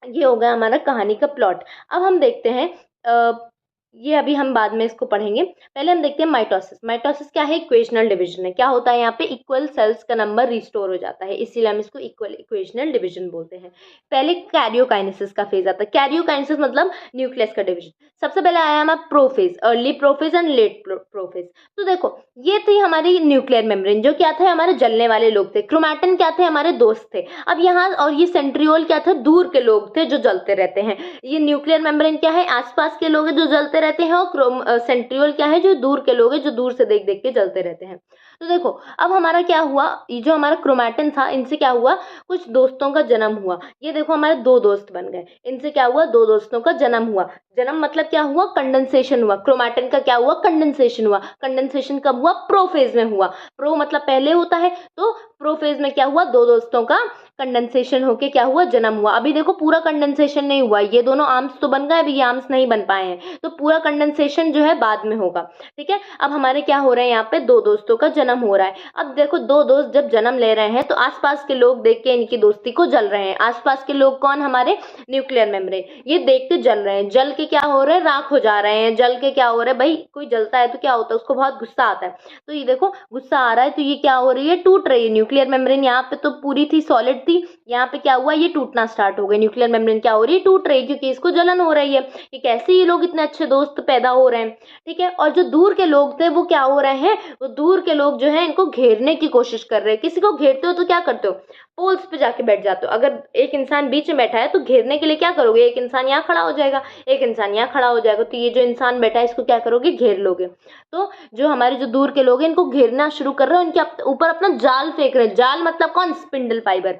ये हो गया हमारा कहानी का प्लॉट। अब हम देखते हैं ये अभी हम बाद में इसको पढ़ेंगे। पहले हम देखते हैं माइटोसिस। माइटोसिस क्या है? इक्वेशनल डिवीजन है। क्या होता है यहाँ पे? इक्वल सेल्स का नंबर रिस्टोर हो जाता है, इसीलिए हम इसको इक्वेशनल डिवीजन बोलते हैं। पहले कैरियोकाइनेसिस का फेज आता है। कैरियोकाइनेसिस मतलब न्यूक्लियस का डिवीजन। सबसे पहले आया हमारा prophase, early prophase and let prophase. तो देखो ये थी हमारी न्यूक्लियर मेम्ब्रेन, जो क्या थे? हमारे जलने वाले लोग थे। क्रोमैटिन क्या थे? हमारे दोस्त थे। अब यहाँ और ये सेंट्रियोल क्या थे? दूर के लोग थे जो जलते रहते हैं। ये न्यूक्लियर मेम्ब्रेन क्या है? आसपास के लोग हैं जो जलते रहते हैं, और सेंट्रियोल क्या है? जो दूर के लोग हैं, जो दूर से देख देख के जलते रहते हैं। तो देखो अब हमारा क्या हुआ, ये जो हमारा क्रोमैटिन था, इनसे क्या हुआ? कुछ दोस्तों का जन्म हुआ। ये देखो हमारे दो दोस्त बन गए। इनसे क्या हुआ? दो दोस्तों का जन्म हुआ। जन्म मतलब क्या हुआ? कंडेंसेशन हुआ। क्रोमैटिन का क्या हुआ? कंडेंसेशन हुआ। कंडेंसेशन कब हुआ? प्रोफेज में हुआ। प्रो मतलब पहले होता है, तो प्रोफेज में क्या हुआ? दो दोस्तों का कंडेंसेशन होके क्या हुआ? जन्म हुआ। अभी देखो पूरा कंडेंसेशन नहीं हुआ, ये दोनों आर्म्स तो बन गए, अभी ये आर्म्स नहीं बन पाए हैं, तो पूरा कंडेंसेशन जो है बाद में होगा। ठीक है, अब हमारे क्या हो रहा है? यहाँ पे दो दोस्तों का जन्म हो रहा है। अब देखो दो दोस्त जब जन्म ले रहे हैं तो आसपास के लोग देख के इनकी दोस्ती को जल रहे हैं। आसपास के लोग कौन? हमारे न्यूक्लियर मेम्ब्रेन। ये देख के जल रहे हैं, जल के क्या हो रहे हैं? राख हो जा रहे हैं। जल के क्या हो रहा है भाई? कोई जलता है तो क्या होता है? उसको बहुत गुस्सा आता है। तो ये देखो गुस्सा आ रहा है, तो ये क्या हो रही है? टूट रही है। न्यूक्लियर मेम्ब्रेन यहाँ पे तो पूरी थी, सॉलिड थी, यहाँ पे क्या हुआ? ये टूटना स्टार्ट हो गई। न्यूक्लियर मेम्ब्रेन क्या हो रही है? टूट रही है, क्योंकि इसको जलन हो रही है कि कैसे ये लोग इतने अच्छे दोस्त पैदा हो रहे हैं। ठीक है, और जो दूर के लोग थे वो क्या हो रहे हैं? वो दूर के लोग जो है इनको घेरने की कोशिश कर रहे हैं। किसी को घेरते हो तो क्या करते हो? पोल्स पे जाके बैठ जाते हो। अगर एक इंसान बीच में बैठा है तो घेरने के लिए क्या करोगे? एक इंसान यहाँ खड़ा हो जाएगा, एक इंसान यहाँ खड़ा हो जाएगा, तो ये जो इंसान बैठा है इसको क्या करोगे? घेर लोगे। तो जो हमारे जो दूर के लोग हैं इनको घेरना शुरू कर रहे हैं, उनके ऊपर अपना जाल फेंक रहे हैं। जाल मतलब कौन? Spindle fibre.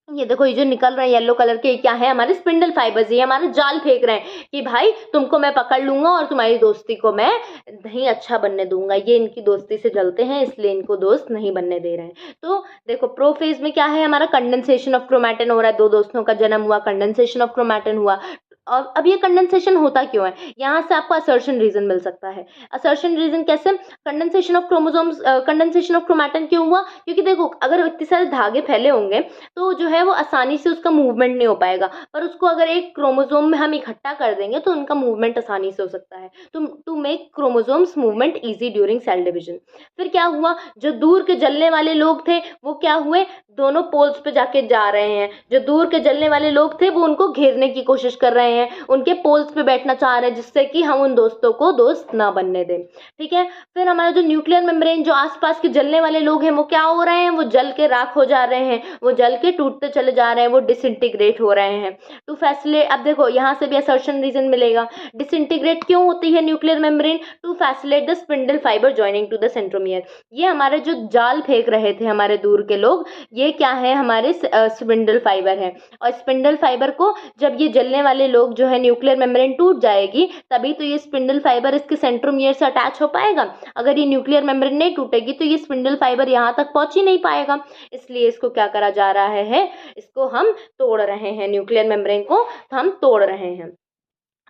ये देखो ये जो निकल रहे हैं येलो कलर के, क्या है? हमारे स्पिंडल फाइबर्स। ये हमारे जाल फेंक रहे हैं कि भाई तुमको मैं पकड़ लूंगा और तुम्हारी दोस्ती को मैं नहीं अच्छा बनने दूंगा। ये इनकी दोस्ती से जलते हैं, इसलिए इनको दोस्त नहीं बनने दे रहे हैं। तो देखो प्रोफेज में क्या है? हमारा कंडेंसेशन ऑफ क्रोमैटिन हो रहा है। दो दोस्तों का जन्म हुआ, कंडेंसेशन ऑफ क्रोमैटिन हुआ। और अब ये कंडेंसेशन होता क्यों है? यहाँ से आपको असर्शन रीजन मिल सकता है। असर्शन रीजन कैसे? Condensation of chromosomes, condensation of chromatin क्यों हुआ? क्योंकि देखो अगर इतने सारे धागे फैले होंगे तो जो है वो आसानी से उसका मूवमेंट नहीं हो पाएगा, पर उसको अगर एक क्रोमोसोम में हम इकट्ठा कर देंगे तो उनका मूवमेंट आसानी से हो सकता है। To make chromosomes movement easy during cell division. फिर क्या हुआ? जो दूर के जलने वाले लोग थे वो क्या हुए? दोनों पोल्स पे जाके जा रहे हैं। जो दूर के जलने वाले लोग थे वो उनको घेरने की कोशिश कर रहे हैं, उनके पोल्स पे बैठना चाह रहे हैं, जिससे कि हम उन दोस्तों को दोस्त ना बनने दें। ठीक है, फिर हमारा जो न्यूक्लियर मेम्ब्रेन, जो आसपास के जलने वाले लोग हैं वो क्या हो रहे हैं? वो जल के राख हो जा रहे हैं, वो जल के टूटते चले जा रहे हैं, वो डिसइंटीग्रेट हो रहे हैं। टू फैसिलिटेट, अब देखो यहाँ से भी असर्शन रीजन मिलेगा। डिसइंटीग्रेट क्यों होती है nuclear membrane? To facilitate the spindle fibre joining to the centromere. ये हमारे जो जाल फेंक रहे थे हमारे दूर के लोग, ये क्या है? हमारे स्पिंडल फाइबर है। और स्पिंडल फाइबर को जब ये जलने वाले लोग जो है न्यूक्लियर मेम्ब्रेन टूट जाएगी, तभी तो ये स्पिंडल फाइबर इसके सेंट्रोमियर से अटैच हो पाएगा। अगर ये न्यूक्लियर मेम्ब्रेन नहीं टूटेगी तो ये स्पिंडल फाइबर यहाँ तक पहुंच ही नहीं पाएगा। इसलिए इसको क्या करा जा रहा है? इसको हम तोड़ रहे हैं, न्यूक्लियर मेम्ब्रेन को हम तोड़ रहे हैं।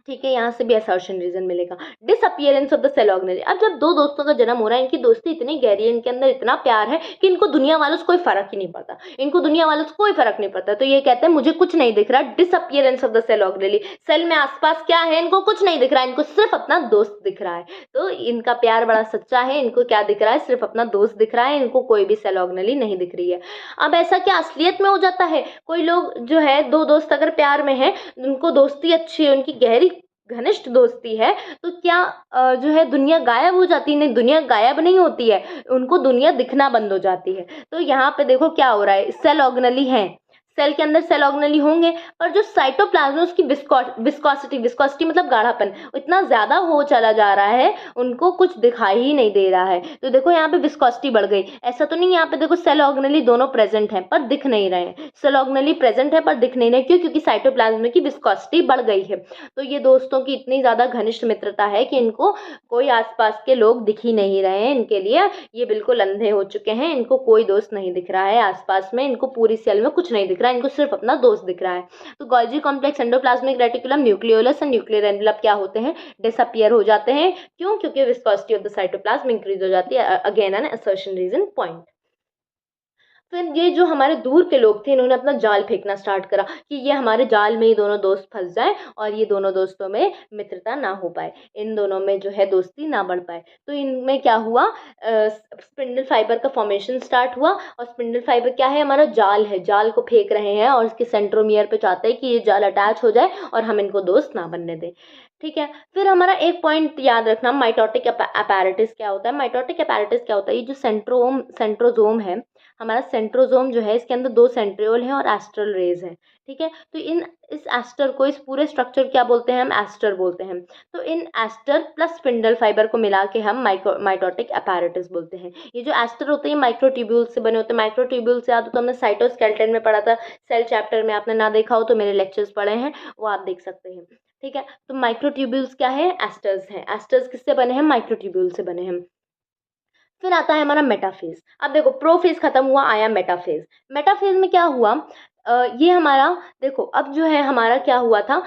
ठीक है, यहाँ से भी असर्शन रीजन मिलेगा। Disappearance of the cell organelle. अब जब दो दोस्तों का जन्म हो रहा है, इनकी दोस्ती इतनी गहरी है, इनके अंदर इतना प्यार है कि इनको दुनिया वालों से कोई फर्क ही नहीं पड़ता। इनको दुनिया वालों से कोई फर्क नहीं पड़ता, तो ये कहते हैं मुझे कुछ नहीं दिख रहा। Disappearance of the cell organelle. Cell में आसपास क्या है? इनको कुछ नहीं दिख रहा है, इनको सिर्फ अपना दोस्त दिख रहा है। तो इनका प्यार बड़ा सच्चा है। इनको क्या दिख रहा है? सिर्फ अपना दोस्त दिख रहा है, इनको कोई भी सेल ऑर्गेनेल नहीं दिख रही है। अब ऐसा क्या असलियत में हो जाता है? कोई लोग जो है, दो दोस्त अगर प्यार में है, उनको दोस्ती अच्छी है, उनकी गहरी घनिष्ठ दोस्ती है, तो क्या जो है दुनिया गायब हो जाती है? नहीं, दुनिया गायब नहीं होती है, उनको दुनिया दिखना बंद हो जाती है। तो यहाँ पे देखो क्या हो रहा है? सेल ऑर्गेनेली है, सेल के अंदर सेल ऑर्गेनेली होंगे, पर जो साइटोप्लाज्म है उसकी विस्कोसिटी मतलब गाढ़ापन इतना ज्यादा हो चला जा रहा है, उनको कुछ दिखाई ही नहीं दे रहा है। तो देखो यहाँ पे विस्कोसिटी बढ़ गई। ऐसा तो नहीं, यहाँ पे देखो सेल ऑर्गेनेली दोनों प्रेजेंट हैं पर दिख नहीं रहे हैं। सेल ऑर्गेनेली प्रेजेंट है पर दिख नहीं रहे, क्यों? क्योंकि साइटोप्लाज्म की विस्कोसिटी बढ़ गई है। तो ये दोस्तों की इतनी ज्यादा घनिष्ठ मित्रता है कि इनको कोई आसपास के लोग दिख ही नहीं रहे हैं। इनके लिए ये बिल्कुल अंधे हो चुके हैं, इनको कोई दोस्त नहीं दिख रहा है आसपास में, इनको पूरी सेल में कुछ नहीं दिख रहा है, इनको सिर्फ अपना दोस्त दिख रहा है। तो Golgi complex, endoplasmic reticulum, nucleolus and nuclear envelope क्या होते हैं? डिसअपियर हो जाते हैं। क्यों? क्योंकि viscosity of the cytoplasm increase हो जाती है। Again an assertion reason point. फिर ये जो हमारे दूर के लोग थे, इन्होंने अपना जाल फेंकना स्टार्ट करा कि ये हमारे जाल में ही दोनों दोस्त फंस जाएं और ये दोनों दोस्तों में मित्रता ना हो पाए, इन दोनों में जो है दोस्ती ना बढ़ पाए। तो इनमें क्या हुआ, स्पिंडल फाइबर का फॉर्मेशन स्टार्ट हुआ। और स्पिंडल फाइबर क्या है, हमारा जाल है, जाल को फेंक रहे हैं और इसके सेंट्रोमियर पे चाहते हैं कि ये जाल अटैच हो जाए और हम इनको दोस्त ना बनने दें। ठीक है, फिर हमारा एक पॉइंट याद रखना, माइटोटिक अपैरेटस क्या होता है। माइटोटिक अपैरेटस क्या होता है, ये जो सेंट्रोजोम है, हमारा सेंट्रोजोम जो है, इसके अंदर 2 सेंट्रियोल हैं और एस्ट्रल रेज हैं। ठीक है, तो इस एस्टर को, इस पूरे स्ट्रक्चर क्या बोलते हैं, हम एस्टर बोलते हैं। तो इन एस्टर प्लस स्पिंडल फाइबर को मिला के हम माइटोटिक अपैरेटस बोलते हैं। ये जो एस्टर होते हैं माइक्रोट्यूब्यूल से बने होते हैं। माइक्रोट्यूब्यूल से याद हो तो हमने साइटोस्केलेटन में पढ़ा था, सेल चैप्टर में आपने ना देखा हो तो मेरे लेक्चर्स पढ़े हैं, वो आप देख सकते हैं। ठीक है, तो माइक्रोट्यूब्यूल्स क्या है, एस्टर्स हैं। एस्टर्स किससे बने हैं, माइक्रोट्यूब्यूल से बने हैं। फिर आता है हमारा मेटाफेज। अब देखो प्रोफेज खत्म हुआ, आया मेटाफेज। मेटाफेज में क्या हुआ, ये हमारा, देखो अब जो है हमारा क्या हुआ था,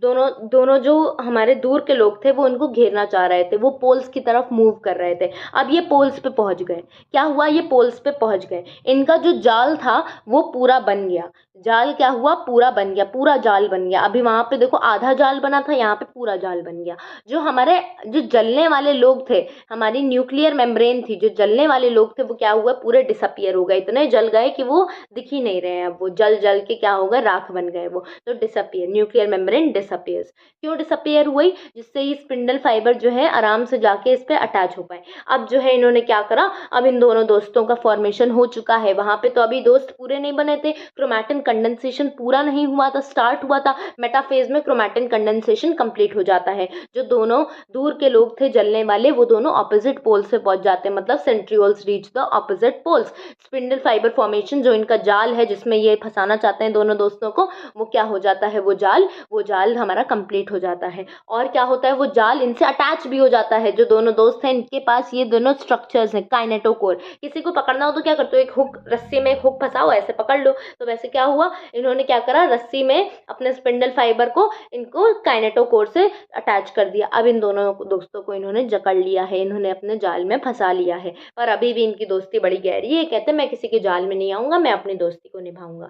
दोनों दोनों जो हमारे दूर के लोग थे वो उनको घेरना चाह रहे थे, वो पोल्स की तरफ मूव कर रहे थे। अब ये पोल्स पे पहुंच गए, क्या हुआ, ये पोल्स पे पहुंच गए, इनका जो जाल था वो पूरा बन गया। जाल क्या हुआ, पूरा बन गया, पूरा जाल बन गया। अभी वहां पे देखो आधा जाल बना था, यहाँ पे पूरा जाल बन गया। जो हमारे जो जलने वाले लोग थे, हमारी न्यूक्लियर मेम्ब्रेन थी, जो जलने वाले लोग थे वो क्या हुआ, पूरे डिसअपियर हो गए, इतने जल गए कि वो दिख ही नहीं रहे हैं। अब वो जल जल के क्या हो गए, राख बन गए वो। तो डिसअपियर, न्यूक्लियर मेम्ब्रेन डिसअपियर्स। क्यों डिसअपियर हुई, जिससे ये स्पिंडल फाइबर जो है आराम से जाके इस पे अटैच हो पाए। अब जो है इन्होंने क्या करा, अब इन दोनों दोस्तों का फॉर्मेशन हो चुका है। वहां पे तो अभी दोस्त पूरे नहीं बने थे, क्रोमैटिन कंडेंसेशन पूरा नहीं हुआ था, स्टार्ट हुआ था। मेटाफेज में क्रोमैटिन कंडेंसेशन कंप्लीट हो जाता है। जो दोनों दूर के लोग थे जलने वाले, वो दोनों ऑपोजिट पोल से पहुंच जाते हैं, मतलब centrioles reach the opposite poles. Spindle fibre formation, जो इनका जाल है जिसमें ये फंसाना चाहते हैं दोनों दोस्तों को, वो क्या हो जाता है, वो जाल हमारा कंप्लीट हो जाता है। और क्या होता है, वो जाल इनसे अटैच भी हो जाता है। जो दोनों दोस्त हैं इनके पास ये दोनों स्ट्रक्चर्स हैं, काइनेटोकोर। किसी को पकड़ना हो तो क्या करते हो, एक हुक, रस्सी में एक हुक फंसाओ, ऐसे पकड़ लो। तो वैसे क्या हुआ, इन्होंने क्या करा, रस्सी में अपने स्पिंडल फाइबर को, इनको काइनेटोकोर से अटैच कर दिया। अब इन दोनों दोस्तों को इन्होंने जकड़ लिया है, इन्होंने अपने जाल में फंसा लिया है। पर अभी भी इनकी दोस्ती बड़ी गहरी है। कहते हैं मैं किसी के जाल में नहीं आऊंगा, मैं अपनी दोस्ती को निभाऊंगा।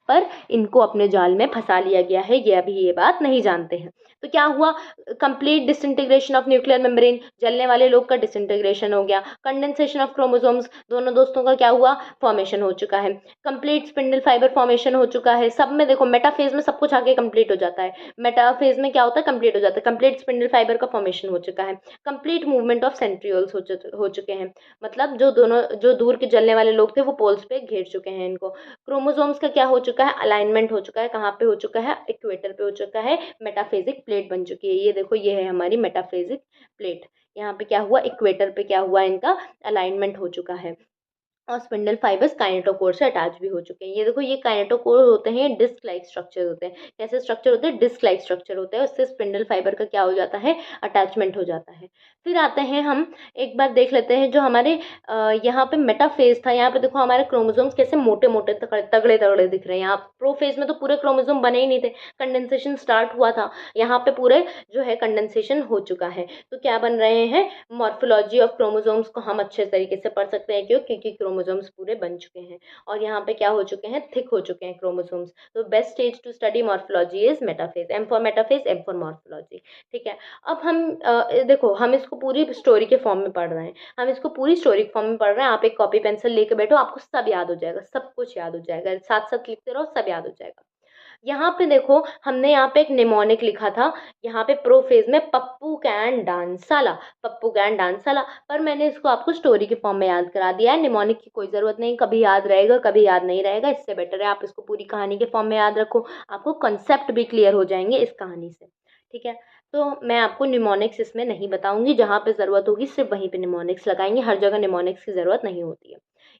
पर इनको अपने जाल में फंसा लिया गया है, ये अभी ये बात नहीं जानते हैं। तो क्या हुआ, complete disintegration of nuclear membrane, जलने वाले लोग का डिसइंटीग्रेशन हो गया। कंडेंसेशन ऑफ क्रोमोसोम्स, दोनों दोस्तों का क्या हुआ, फॉर्मेशन हो चुका है। कंप्लीट स्पिंडल फाइबर फॉर्मेशन हो चुका है। सब में देखो मेटाफेज में सब कुछ आगे कंप्लीट हो जाता है। मेटाफेज में क्या होता है, कंप्लीट हो जाता है। कंप्लीट स्पिंडल फाइबर का फॉर्मेशन हो चुका है। कंप्लीट मूवमेंट ऑफ सेंट्रियोल्स हो चुके हैं, मतलब जो दूर के जलने वाले लोग थे वो पोल्स पे घेर चुके हैं इनको। क्रोमोसोम्स का क्या हो चुका है, अलाइनमेंट हो चुका है। कहाँ पे हो चुका है, इक्वेटर पे हो चुका है। मेटाफेजिक प्लेट बन चुकी है। ये देखो, ये है हमारी मेटाफेजिक प्लेट। यहाँ पे क्या हुआ, इक्वेटर पे क्या हुआ, इनका अलाइनमेंट हो चुका है। और स्पिंडल फाइबर्स काइनेटोकोर से अटैच भी हो चुके हैं। ये देखो, ये काइनेटोकोर होते हैं, डिस्क लाइक स्ट्रक्चर होते हैं। कैसे स्ट्रक्चर होते हैं, डिस्क लाइक स्ट्रक्चर होते हैं। उससे स्पिंडल फाइबर का क्या हो जाता है, अटैचमेंट हो जाता है। फिर आते हैं हम, एक बार देख लेते हैं जो हमारे यहाँ पे मेटाफेज था। यहाँ पे देखो हमारे क्रोमोसोम्स कैसे मोटे मोटे तगड़े तगड़े दिख रहे हैं। यहाँ प्रोफेज में तो पूरे क्रोमोसोम बने ही नहीं थे, कंडेंसेशन स्टार्ट हुआ था। यहाँ पे पूरे जो है कंडेंसेशन हो चुका है। तो क्या बन रहे हैं, मॉर्फोलॉजी ऑफ क्रोमोसोम्स को हम अच्छे तरीके से पढ़ सकते हैं। क्यों, क्योंकि क्रोमोसोम्स पूरे बन चुके हैं और यहाँ पे क्या हो चुके हैं, थिक हो चुके हैं क्रोमोसोम्स। तो best stage to study morphology is metaphase. M for metaphase, M for morphology. ठीक है, अब हम देखो, हम इसको पूरी स्टोरी के फॉर्म में पढ़ रहे हैं। हम इसको पूरी स्टोरी के फॉर्म में पढ़ रहे हैं। आप एक कॉपी पेंसिल लेके बैठो, आपको सब याद हो जाएगा, सब कुछ याद हो जाएगा। साथ साथ लिखते रहो, सब याद हो जाएगा। यहाँ पे देखो, हमने यहाँ पे एक निमोनिक लिखा था। यहाँ पे प्रोफेज में पप्पू कैन डांसाला, पप्पू कैन डांसाला, पर मैंने इसको आपको स्टोरी के फॉर्म में याद करा दिया है। निमोनिक की कोई ज़रूरत नहीं, कभी याद रहेगा कभी याद नहीं रहेगा। इससे बेटर है आप इसको पूरी कहानी के फॉर्म में याद रखो, आपको कंसेप्ट भी क्लियर हो जाएंगे इस कहानी से। ठीक है, तो मैं आपको निमोनिक्स इसमें नहीं बताऊंगी। जहाँ पे ज़रूरत होगी सिर्फ वहीं पे निमोनिक्स लगाएंगे, हर जगह निमोनिक्स की ज़रूरत नहीं होती है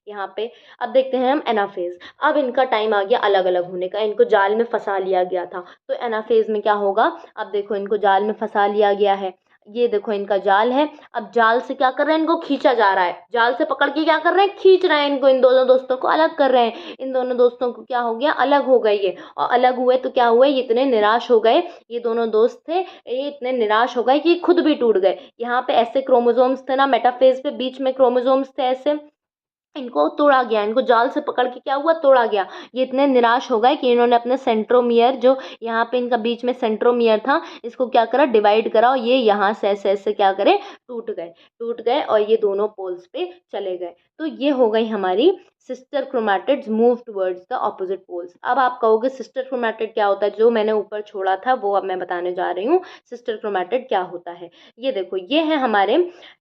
यहाँ पे। अब देखते हैं हम एनाफेज। अब इनका टाइम आ गया अलग अलग होने का, इनको जाल में फंसा लिया गया था। तो एनाफेज में क्या होगा, अब देखो इनको जाल में फंसा लिया गया है। ये देखो इनका जाल है। अब जाल से क्या कर रहे हैं, इनको खींचा जा रहा है। जाल से पकड़ के क्या कर रहे हैं, खींच रहे हैं इनको, इन दोनों दोस्तों को अलग कर रहे हैं। इन दोनों दोस्तों को क्या हो गया, अलग हो गए ये। और अलग हुए तो क्या हुए, ये इतने निराश हो गए, ये दोनों दोस्त थे, ये इतने निराश हो गए कि खुद भी टूट गए। यहाँ पे ऐसे क्रोमोसोम्स थे ना मेटाफेज पे, बीच में क्रोमोसोम्स थे ऐसे, इनको तोड़ा गया, इनको जाल से पकड़ के क्या हुआ, तोड़ा गया। ये इतने निराश हो गए कि इन्होंने अपने सेंट्रोमियर, जो यहाँ पे इनका बीच में सेंट्रोमियर था, इसको क्या करा, डिवाइड करा, और ये यहाँ से ऐसे ऐसे क्या करे, टूट गए और ये दोनों पोल्स पे चले गए। तो ये हो गई हमारी sister chromatids move towards the opposite poles. अब आप कहोगे सिस्टर क्रोमैटिड क्या होता है, जो मैंने ऊपर छोड़ा था वो अब मैं बताने जा रही हूँ। सिस्टर क्रोमैटिड क्या होता है, ये देखो, ये है हमारे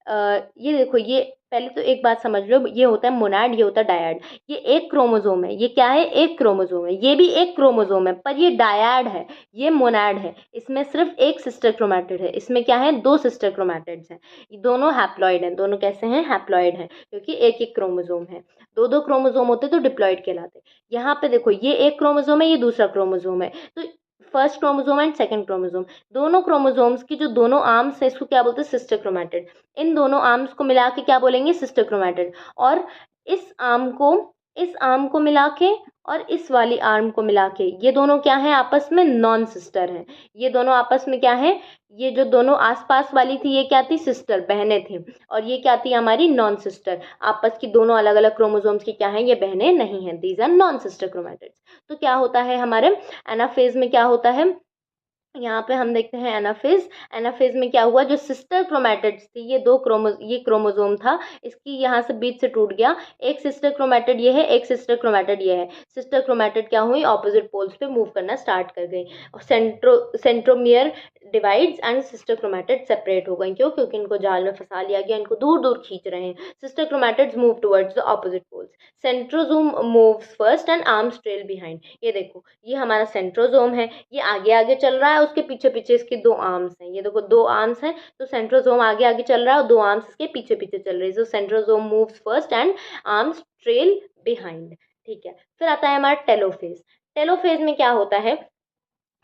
ये देखो, ये पहले तो एक बात समझ लो, ये होता है मोनैड, ये होता है डायड। ये एक क्रोमोसोम है, ये क्या है, एक क्रोमोसोम है। ये भी एक क्रोमोसोम है पर ये डायड है, ये मोनैड है। इसमें सिर्फ एक सिस्टर क्रोमैटिड है, इसमें क्या है, दो सिस्टर क्रोमैटिड्स हैं। ये दोनों हैप्लॉइड हैं, दोनों कैसे हैं, हैप्लॉइड हैं, क्योंकि एक एक क्रोमोसोम है। दो दो क्रोमोसोम होते तो डिप्लॉइड कहलाते। यहाँ पे देखो, ये एक क्रोमोसोम है, ये दूसरा क्रोमोसोम है। तो first chromosome and second chromosome, दोनों क्रोमोसोम्स की जो दोनों आर्म्स है, इसको क्या बोलते हैं, सिस्टर क्रोमैटिड। इन दोनों आर्म्स को मिला के क्या बोलेंगे, सिस्टर क्रोमैटिड। और इस आर्म को मिला के और इस वाली आर्म को मिला के, ये दोनों क्या हैं, आपस में नॉन सिस्टर हैं। ये दोनों आपस में क्या है, ये जो दोनों आसपास वाली थी, ये क्या थी, सिस्टर, बहनें थी। और ये क्या थी, हमारी नॉन सिस्टर। आपस की दोनों अलग अलग क्रोमोसोम्स की क्या है, ये बहनें नहीं हैं। These are non sister chromatids. तो क्या होता है हमारे एनाफेज में, क्या होता है, यहाँ पे हम देखते हैं एनाफेज। एनाफेज में क्या हुआ, जो सिस्टर क्रोमैटिड्स थी, ये क्रोमोसोम था, इसकी यहाँ से बीच से टूट गया। एक सिस्टर क्रोमैटिड ये है, एक सिस्टर क्रोमैटिड ये है। सिस्टर क्रोमैटिड क्या हुई, ऑपोजिट पोल्स पे मूव करना स्टार्ट कर गई। Centromere divides and sister chromatid separate हो गई। क्यों, क्योंकि इनको जाल में फंसा लिया गया, इनको दूर दूर खींच रहे हैं। Sister chromatids move towards the opposite poles. Centrosome moves first and arms trail behind. ये देखो, ये हमारा सेंट्रोजोम है, ये आगे आगे चल रहा है, उसके पीछे पीछे इसकी दो आर्म्स हैं। ये देखो, दो आर्म्स हैं, तो सेंट्रोजोम आगे आगे चल रहा है और दो आर्म्स इसके पीछे पीछे चल रही है। So centrosome moves first and arms trail behind. ठीक है, फिर आता है हमारा टेलोफेज। टेलोफेज में क्या होता है,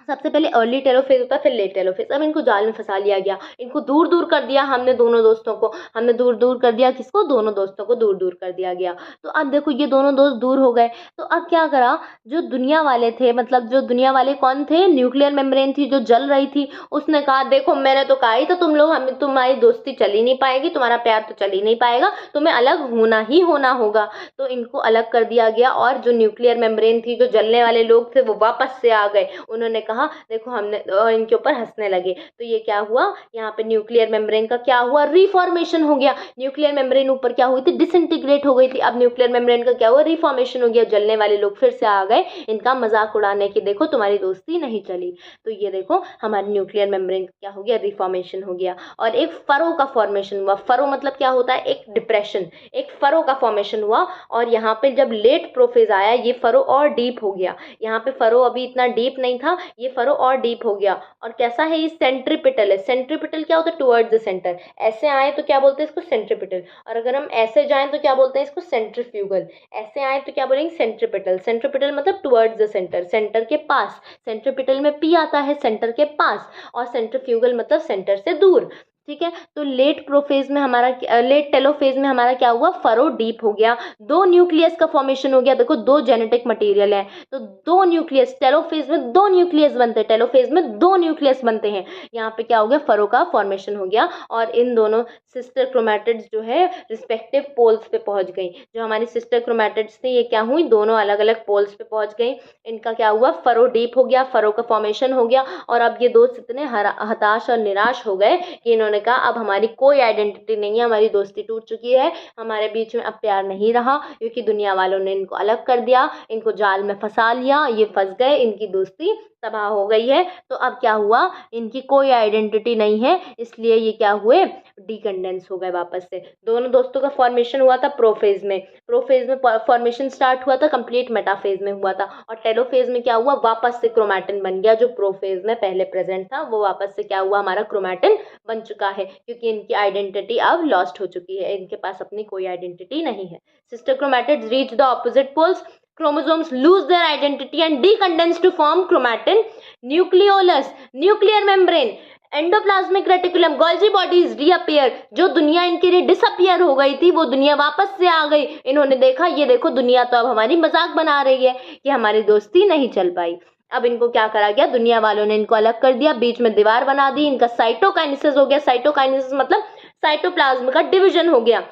सबसे पहले अर्ली टेलोफेज होता है, फिर लेट टेलोफेज। अब इनको जाल में फंसा लिया गया, इनको दूर दूर कर दिया हमने, दोनों दोस्तों को हमने दूर दूर कर दिया। किसको, दोनों दोस्तों को दूर दूर कर दिया गया। तो अब देखो, ये दोनों दोस्त दूर हो गए, तो अब क्या करा, जो दुनिया वाले थे, मतलब जो दुनिया वाले कौन थे, न्यूक्लियर मेम्ब्रेन थी जो जल रही थी, उसने कहा देखो, मैंने तो कहा ही था तुम लोग, हमें तुम्हारी दोस्ती चल ही नहीं पाएगी, तुम्हारा प्यार तो चल ही नहीं पाएगा, तुम्हें अलग होना ही होना होगा। तो इनको अलग कर दिया गया, और जो न्यूक्लियर मेम्ब्रेन थी, जो जलने वाले लोग थे, वो वापस से आ गए। उन्होंने कहा देखो, हमने इनके ऊपर हंसने लगे। तो ये क्या हुआ, यहाँ पे न्यूक्लियर मेम्ब्रेन का क्या हुआ, रिफॉर्मेशन हो गया। न्यूक्लियर मेम्ब्रेन ऊपर क्या हुई थी, डिसइंटीग्रेट हो गई थी। अब न्यूक्लियर मेम्ब्रेन का क्या हुआ, रिफॉर्मेशन हो गया। जलने वाले लोग फिर से आ गए इनका मजाक उड़ाने की, देखो तुम्हारी दोस्ती नहीं चली। तो ये देखो, हमारे न्यूक्लियर मेम्ब्रेन का क्या हो गया, रिफॉर्मेशन हो गया, और एक फरो का फॉर्मेशन हुआ। फरो मतलब क्या होता है, एक डिप्रेशन, एक फरो का फॉर्मेशन हुआ। और यहाँ पे जब लेट प्रोफेज आया, ये फरो और डीप हो गया। यहाँ पे फरो अभी इतना डीप नहीं था, ये फरो और डीप हो गया। और कैसा है, ये सेंट्रीपिटल है। सेंट्रीपिटल क्या होता है, टुवर्ड्स द सेंटर। ऐसे आए तो क्या बोलते हैं इसको, सेंट्रीपिटल। और अगर हम ऐसे जाएं तो क्या बोलते हैं इसको, सेंट्रीफ्यूगल। ऐसे आए तो क्या बोलेंगे, सेंट्रीपिटल। सेंट्रीपिटल मतलब टुवर्ड्स द सेंटर, सेंटर के पास। सेंट्रीपिटल में पी आता है, सेंटर के पास। और सेंट्रीफ्यूगल मतलब सेंटर से दूर। ठीक है, तो लेट प्रोफेज में हमारा, लेट टेलोफेज में हमारा क्या हुआ, फरो डीप हो गया, दो न्यूक्लियस का फॉर्मेशन हो गया। देखो, दो जेनेटिक मटेरियल है, तो दो न्यूक्लियस, टेलोफेज में दो न्यूक्लियस बनते हैं, टेलोफेज में दो न्यूक्लियस बनते हैं। यहाँ पे क्या हो गया, फरो का फॉर्मेशन हो गया, और इन दोनों सिस्टर क्रोमैटिड्स जो है रिस्पेक्टिव पोल्स पे पहुंच गई। जो हमारी सिस्टर क्रोमैटिड्स थी, ये क्या हुई, दोनों अलग अलग पोल्स पे पहुंच गई। इनका क्या हुआ, फरो डीप हो गया, फरो का फॉर्मेशन हो गया। और अब ये दोस्त इतने हताश और निराश हो गए कि इन्होंने कहा अब हमारी कोई आइडेंटिटी नहीं है, हमारी दोस्ती टूट चुकी है, हमारे बीच में अब प्यार नहीं रहा, क्योंकि दुनिया वालों ने इनको अलग कर दिया, इनको जाल में फंसा लिया, ये फंस गए, इनकी दोस्ती तबाह हो गई है। तो अब क्या हुआ, इनकी कोई आइडेंटिटी नहीं है, इसलिए ये क्या हुए, डीकंडेंस हो गए वापस से। दोनों दोस्तों का फॉर्मेशन हुआ था प्रोफेज में, प्रोफेज में फॉर्मेशन स्टार्ट हुआ था, कंप्लीट मेटाफेज में हुआ था। और टेलोफेज में क्या हुआ, वापस से क्रोमैटिन बन गया। जो प्रोफेज में पहले प्रेजेंट था, वो वापस से क्या हुआ, हमारा क्रोमैटिन बन चुका है, क्योंकि इनकी आइडेंटिटी अब लॉस्ट हो चुकी है, इनके पास अपनी कोई आइडेंटिटी नहीं है। Sister chromatids reach the opposite poles, chromosomes lose their identity and decondense to form chromatin, nucleolus, nuclear membrane, endoplasmic reticulum, Golgi bodies reappear. जो दुनिया इनके लिए डिसअपियर हो गई थी, वो दुनिया वापस से आ गई। इन्होंने देखा, ये देखो, दुनिया तो अब हमारी मजाक बना रही है, कि हमारी दोस्ती नहीं चल पाई। अब इनको क्या करा गया, दुनिया वालों ने इनको अलग कर दिया, बीच में दीवार बना दी, इनका साइटोकाइनेसिस हो गया। साइटोकाइनेसिस मतलब साइटोप्लाज्म का डिवीजन हो गया।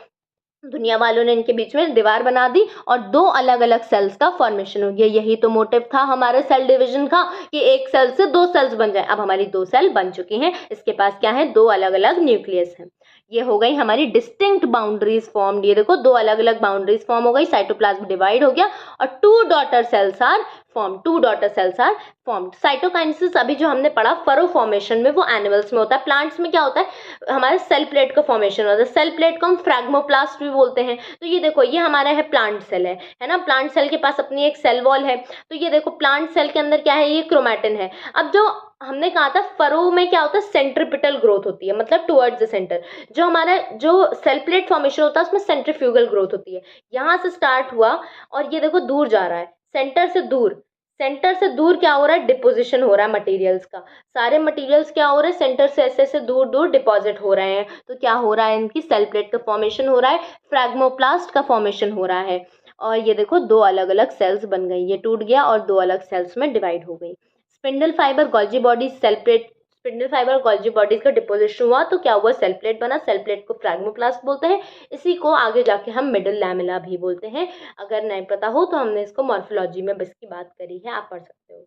दुनिया वालों ने इनके बीच में दीवार बना दी और दो अलग अलग सेल्स का फॉर्मेशन हो गया। यही तो मोटिव था हमारे सेल डिवीजन का कि एक सेल से दो सेल्स बन जाए। अब हमारी दो सेल बन चुकी हैं, इसके पास क्या है, दो अलग अलग न्यूक्लियस हैं। ये हो गई हमारी डिस्टिंक्ट बाउंड्रीज फॉर्म। ये देखो दो अलग अलग बाउंड्रीज फॉर्म हो गई, साइटोप्लाज्म डिवाइड हो गया और two daughter cells are formed. Cytokinesis अभी जो हमने पढ़ा फरो फॉर्मेशन में, वो एनिमल्स में होता है। प्लांट्स में क्या होता है, हमारे सेल प्लेट का फॉर्मेशन होता है। सेल प्लेट को हम फ्रैग्मोप्लास्ट भी बोलते हैं। तो ये देखो ये हमारा है प्लांट सेल है ना। प्लांट सेल के पास अपनी एक सेल वॉल है। तो ये देखो प्लांट सेल के अंदर क्या है, ये क्रोमैटिन है। अब जो हमने कहा था फरो में क्या होता है, सेंट्रीपिटल ग्रोथ होती है, मतलब टुवर्ड्स द सेंटर। जो हमारा जो सेल प्लेट फॉर्मेशन होता है उसमें सेंट्रीफ्यूगल ग्रोथ होती है। यहाँ से स्टार्ट हुआ और ये देखो दूर जा रहा है, सेंटर से दूर क्या हो रहा है, डिपोजिशन हो रहा है मटेरियल्स का। सारे मटेरियल्स क्या हो रहे हैं, सेंटर से ऐसे ऐसे दूर दूर डिपॉजिट हो रहे हैं। तो क्या हो रहा है, इनकी सेल प्लेट का फॉर्मेशन हो रहा है, फ्रैग्मोप्लास्ट का फॉर्मेशन हो रहा है। और ये देखो दो अलग अलग सेल्स बन गई, ये टूट गया और दो अलग सेल्स में डिवाइड हो गई। Spindle fibre Golgi body cell plate, spindle fibre Golgi bodies का डिपोजिशन हुआ तो क्या हुआ, सेल प्लेट बना। सेल प्लेट को फ्रैग्मोप्लास्ट बोलते हैं। इसी को आगे जाके हम मिडल लैमेला भी बोलते हैं। अगर नहीं पता हो तो हमने इसको मॉर्फोलॉजी में इसकी बात करी है, आप पढ़ सकते हो।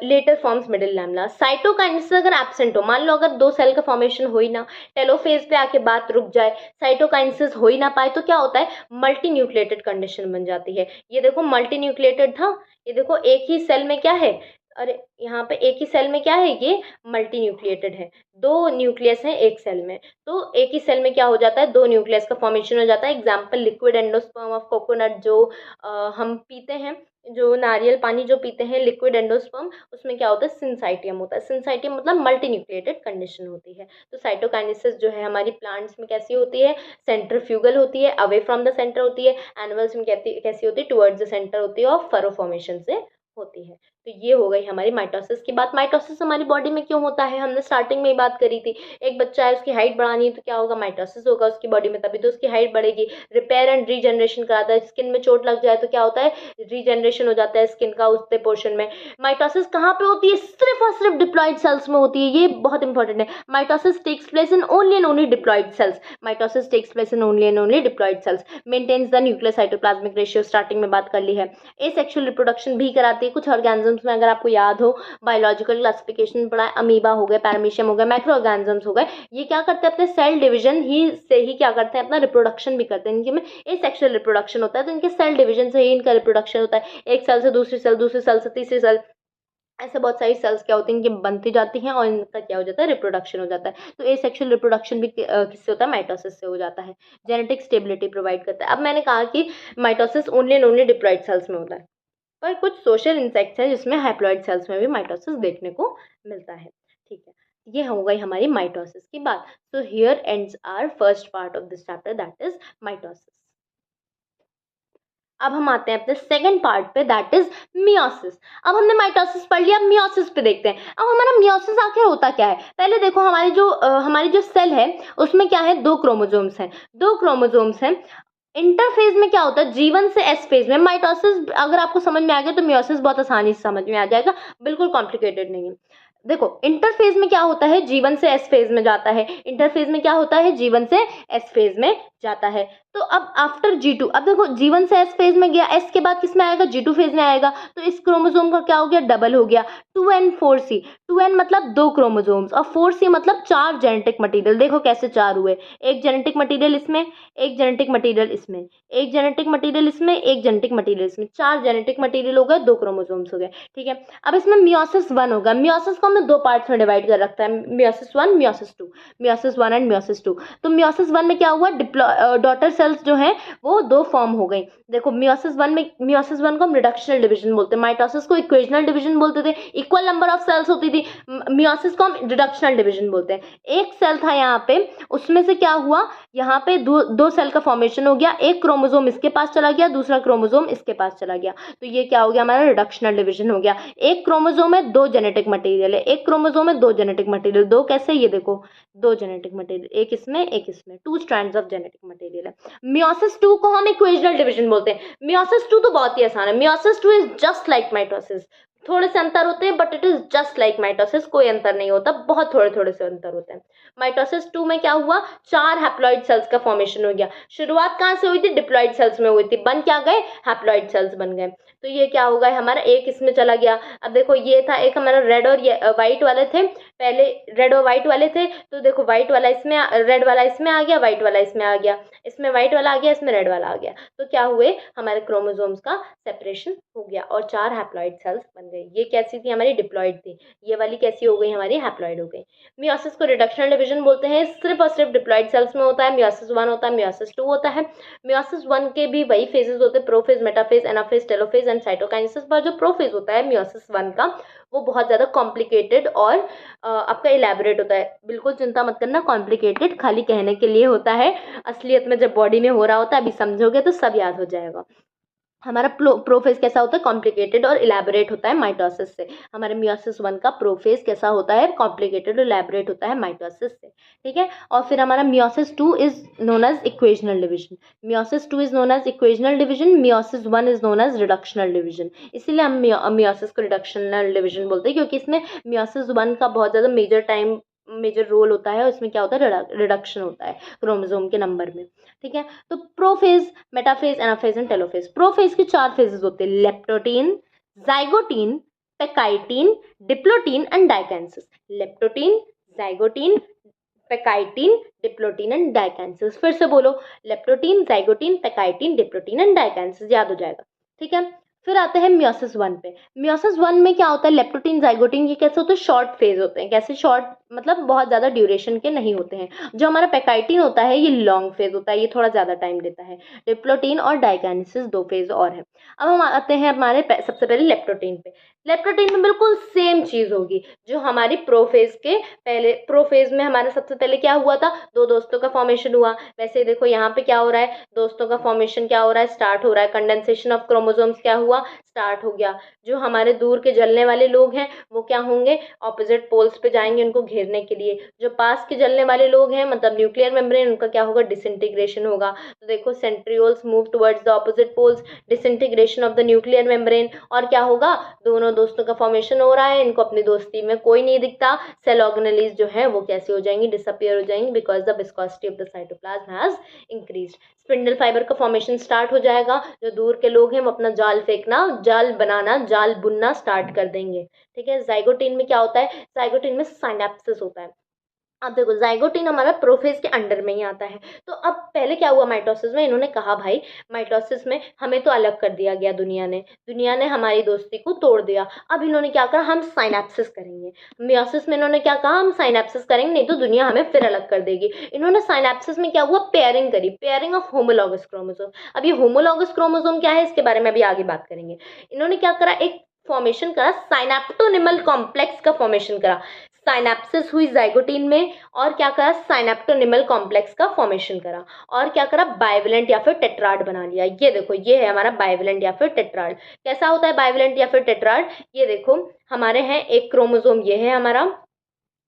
Later forms middle lamella. Cytokinesis अगर एब्सेंट हो, मान लो अगर दो सेल का फॉर्मेशन हो ही ना, टेलोफेज पे आके बात रुक जाए, साइटोकाइनेसिस हो ही ना पाए, तो क्या होता है, मल्टी न्यूक्लिएटेड कंडीशन बन जाती है। ये देखो मल्टी न्यूक्लिएटेड था, ये देखो एक ही सेल में क्या है, अरे यहाँ पे एक ही सेल में क्या है, ये मल्टी न्यूक्लिएटेड है। दो न्यूक्लियस हैं एक सेल में, तो एक ही सेल में क्या हो जाता है, दो न्यूक्लियस का फॉर्मेशन हो जाता है। Example liquid endosperm of coconut, जो हम पीते हैं, जो नारियल पानी जो पीते हैं, लिक्विड एंडोस्पर्म, उसमें क्या होता है, सिंसाइटियम होता है। सिंसाइटियम मतलब मल्टी न्यूक्लिएटेड कंडीशन होती है। तो साइटोकाइनेसिस जो है हमारी प्लांट्स में कैसी होती है, सेंट्रीफ्यूगल होती है, अवे फ्रॉम द सेंटर होती है। एनिमल्स में कैसी होती है, टुवर्ड्स द सेंटर होती है और फरो फॉर्मेशन से होती है। तो ये हो गई हमारी माइटोसिस की बात। माइटोसिस हमारी बॉडी में क्यों होता है, हमने स्टार्टिंग में ही बात करी थी। एक बच्चा है, उसकी हाइट बढ़ानी है तो क्या होगा, माइटोसिस होगा उसकी बॉडी में, तभी तो उसकी हाइट बढ़ेगी। रिपेयर एंड रीजनरेशन कराता है, स्किन में चोट लग जाए तो क्या होता है, रीजनरेशन हो जाता है स्किन का उसके पोर्शन में। माइटोसिस कहाँ पे होती है, सिर्फ और सिर्फ डिप्लॉइड सेल्स में होती है। ये बहुत इंपॉर्टेंट है। Mitosis takes place in only and only diploid cells. Mitosis takes place in only and only diploid cells. Maintains the nuclear cytoplasmic ratio, starting में बात कर ली है। एसेक्सुअल रिप्रोडक्शन भी कराती है कुछ ऑर्गेनिजम्स में, अगर आपको याद हो बायोलॉजिकल क्लासिफिकेशन पढ़ा है, अमीबा हो गए, पैरामीशियम हो गए, माइक्रो ऑर्गेनिजम्स हो गए। ये क्या करते हैं, अपने सेल डिवीजन ही से ही क्या करते हैं, अपना रिप्रोडक्शन भी करते हैं। इनके में एसेक्सुअल रिप्रोडक्शन होता है, तो इनके सेल डिवीजन से ही इनका रिप्रोडक्शन होता है। एक सेल से दूसरी सेल, दूसरी सेल से तीसरी सेल, ऐसे बहुत सारी सेल्स क्या होती हैं, इनकी बनती जाती हैं और इनका क्या हो जाता है, रिप्रोडक्शन हो जाता है। तो एसेक्सुअल रिप्रोडक्शन भी किससे होता है, माइटोसिस से हो जाता है। जेनेटिक स्टेबिलिटी प्रोवाइड करता है। अब मैंने कहा कि mitosis only and only diploid sales में होता है, पर कुछ सोशल इंसेक्ट्स हैं जिसमें हैप्लॉइड सेल्स में भी माइटोसिस देखने को मिलता है। ठीक है, ये हो गई हमारी माइटोसिस की बात। So here ends our first part of this chapter, that is mitosis. अब हम आते हैं अपने सेकंड पार्ट पे, दैट इज मियोसिस। अब हमने माइटोसिस पढ़ लिया, अब मियोसिस पे देखते हैं। अब हमारा मियोसिस आखिर होता क्या है, पहले देखो हमारी जो सेल है उसमें क्या है, दो क्रोमोसोम्स हैं। इंटरफेज में क्या होता है, जीवन से एस फेज में। माइटोसिस अगर आपको समझ में आ गया तो मियोसिस बहुत आसानी से समझ में आ जाएगा, बिल्कुल कॉम्प्लिकेटेड नहीं है। देखो इंटरफेज में क्या होता है, जीवन से एस फेज में जाता है। इंटरफेज में क्या होता है, जीवन से एस फेज में जाता है। तो अब आफ्टर G2, अब देखो जीवन से एस फेज में गया, एस के बाद किस में आएगा, G2 फेज में आएगा। तो इस क्रोमोसोम का क्या हो गया, डबल हो गया। 2n 4c, 2n मतलब दो क्रोमोसोम्स और 4c मतलब चार जेनेटिक मटेरियल। देखो कैसे चार हुए, एक जेनेटिक मटेरियल इसमें, एक जेनेटिक मटेरियल इसमें, एक जेनेटिक मटेरियल इसमें, एक जेनेटिक मटेरियल इसमें, चार जेनेटिक मटेरियल हो गए, दो क्रोमोसोम्स हो गए। ठीक है, अब इसमें मियोसिस 1 होगा। मियोसिस को हमने दो पार्ट्स में डिवाइड कर रखा है, meiosis 1, meiosis 2, meiosis 1 and meiosis 2। तो मियोसिस 1 में क्या हुआ, डॉटर सेल्स जो हैं वो दो फॉर्म हो गई। देखो मियोसिस 1 को हम रिडक्शनल डिवीजन बोलते हैं, माइटोसिस को इक्वेशनल डिवीजन बोलते थे, इक्वल नंबर ऑफ सेल्स होती थी। मियोसिस को हम रिडक्शनल डिवीजन बोलते हैं। एक सेल था यहाँ पे, उसमें से क्या हुआ, यहाँ पे दो सेल का फॉर्मेशन हो गया, एक क्रोमोसोम इसके पास चला गया, दूसरा क्रोमोसोम इसके पास चला गया। तो ये क्या हो गया, हमारा रिडक्शनल डिवीजन हो गया। एक क्रोमोसोम है, दो जेनेटिक मटेरियल है, एक क्रोमोसोम है, दो जेनेटिक मटेरियल। दो कैसे, ये देखो दो जेनेटिक मटेरियल, एक इसमें एक इसमें, two strands of genetic material है। मियोसिस 2 को हम इक्वेशनल डिवीजन बोलते हैं। मियोसिस 2 तो बहुत ही आसान है, meiosis 2 is just like mitosis. थोड़े से अंतर होते हैं, but it is just like mitosis, कोई अंतर नहीं होता, बहुत थोड़े थोड़े से अंतर होते हैं। माइटोसिस 2 में क्या हुआ, 4 हैप्लॉइड सेल्स का फॉर्मेशन हो गया। शुरुआत कहाँ से हुई थी, डिप्लॉइड सेल्स में हुई थी, बन क्या गए, हैप्लॉइड सेल्स बन गए। तो ये क्या होगा हमारा, एक इसमें चला गया। अब देखो ये था, एक हमारा रेड और व्हाइट वाले थे, पहले रेड और व्हाइट वाले थे, तो देखो व्हाइट वाला इसमें, रेड वाला इसमें आ गया, व्हाइट वाला इसमें आ गया, इसमें व्हाइट वाला आ गया, इसमें रेड वाला आ गया। तो क्या हुए, हमारे क्रोमोसोम्स का सेपरेशन हो गया और 4 हैप्लॉइड सेल्स बन गई। ये कैसी थी, हमारी डिप्लॉइड थी। ये वाली कैसी हो गई, हमारी हैप्लॉइड हो गई। मियोसिस को रिडक्शनल डिवीजन बोलते हैं, सिर्फ और सिर्फ डिप्लॉइड सेल्स में होता है। मियोसिस 1 होता है, मियोसिस 2 होता है। मियोसिस 1 के भी वही फेजेस होते हैं, prophase, metaphase, anaphase, telophase and cytokinesis. पर जो प्रोफेज होता है मियोसिस 1 का, वो बहुत ज्यादा कॉम्प्लिकेटेड और आपका इलेबोरेट होता है। बिल्कुल चिंता मत करना, कॉम्प्लिकेटेड खाली कहने के लिए होता है, असलियत में जब बॉडी में हो रहा होता है, अभी समझोगे तो सब याद हो जाएगा। हमारा प्रोफेज कैसा होता है, कॉम्प्लिकेटेड और इलेबोरेट होता है माइटोसिस से। हमारे मियोसिस 1 का प्रोफेज कैसा होता है, कॉम्प्लिकेटेड और इलेबोरेट होता है माइटोसिस से। ठीक है, और फिर हमारा meiosis 2 is known as equational division. Meiosis 2 is known as equational division, meiosis 1 is known as reductional division. इसीलिए हम मियोसिस को रिडक्शनल डिवीजन बोलते हैं, क्योंकि इसमें मियोसिस 1 का बहुत ज़्यादा मेजर रोल होता है, उसमें क्या होता है, रिडक्शन होता है क्रोमोसोम के नंबर में। ठीक है, तो prophase, metaphase, anaphase and telophase. Prophase के 4 फेजेस होते हैं, leptotene, zygotene, pachytene, diplotene and diakinesis. Leptotene, zygotene, pachytene, diplotene and diakinesis. फिर से बोलो, leptotene, zygotene, pachytene, diplotene and diakinesis, याद हो जाएगा। ठीक है, फिर आते हैं मियोसिस 1 पे। मियोसिस 1 में क्या होता है, लेप्टोटीन, जाइगोटीन, ये कैसे होते हैं, शॉर्ट फेज होते हैं। कैसे शॉर्ट, मतलब बहुत ज्यादा ड्यूरेशन के नहीं होते हैं। जो हमारा पेकाइटीन होता है, ये लॉन्ग फेज होता है, ये थोड़ा ज्यादा टाइम लेता है। डिप्लोटीन और डाइकेंसिस 2 फेज और है। अब हम आते हैं हमारे सबसे पहले लेप्टोटीन पे। लेप्टोटीन में बिल्कुल सेम चीज होगी जो हमारी प्रोफेज के पहले। प्रोफेज में हमारा सबसे पहले क्या हुआ था, दो दोस्तों का फॉर्मेशन हुआ। वैसे देखो यहाँ पे क्या हो रहा है, दोस्तों का फॉर्मेशन क्या हो रहा है, स्टार्ट हो रहा है। कंडेंसेशन ऑफ क्रोमोसोम्स क्या हुआ, स्टार्ट हो गया। जो हमारे दूर के जलने वाले लोग हैं, वो क्या होंगे, ऑपोजिट पोल्स पे जाएंगे उनको घेरने के लिए। जो पास के जलने वाले लोग हैं, मतलब न्यूक्लियर मेम्ब्रेन, उनका क्या होगा, डिसइंटीग्रेशन होगा। तो देखो, centrioles move towards the opposite poles, disintegration of the nuclear membrane. और क्या होगा, दोनों दोस्तों का फॉर्मेशन हो रहा है, इनको अपनी दोस्ती में कोई नहीं दिखता। सेल ऑर्गेनेलीज जो है वो कैसे हो जाएंगी, डिसअपियर हो जाएंगी, because the viscosity of the cytoplasm has increased. Spindle fibre का फॉर्मेशन स्टार्ट हो जाएगा। जो दूर के लोग हैं वो अपना जाल फेंकना, जाल बनाना, जाल बुनना स्टार्ट कर देंगे। ठीक है, जाइगोटीन में क्या होता है, जाइगोटीन में साइनेप्सिस होता है। अब देखो, जाइगोटीन हमारा प्रोफेज के अंडर में ही आता है। तो अब पहले क्या हुआ माइटोसिस में, इन्होंने कहा भाई माइटोसिस में हमें तो अलग कर दिया गया, दुनिया ने हमारी दोस्ती को तोड़ दिया। अब इन्होंने क्या कहा, हम साइनेप्सिस करेंगे। मियोसिस में इन्होंने क्या कहा, हम साइनेप्सिस करेंगे, नहीं तो दुनिया हमें फिर अलग कर देगी। इन्होंने साइनेप्सिस में क्या हुआ, पेयरिंग करी, पेयरिंग ऑफ होमोलॉगस क्रोमोसोम। अब ये होमोलॉगस क्रोमोसोम क्या है, इसके बारे में अभी आगे बात करेंगे। इन्होंने क्या करा, एक फॉर्मेशन करा, साइनेप्टोनिमल कॉम्प्लेक्स का फॉर्मेशन करा। साइनेप्सिस हुई जाइगोटीन में, और क्या करा, साइनेप्टोनिमल कॉम्प्लेक्स का फॉर्मेशन करा। और क्या करा, बाइवेलेंट या फिर टेट्राड बना लिया। ये देखो, ये है हमारा बाइवेलेंट या फिर टेट्राड। कैसा होता है बाइवेलेंट या फिर टेट्राड, ये देखो, हमारे हैं एक क्रोमोसोम, ये है हमारा,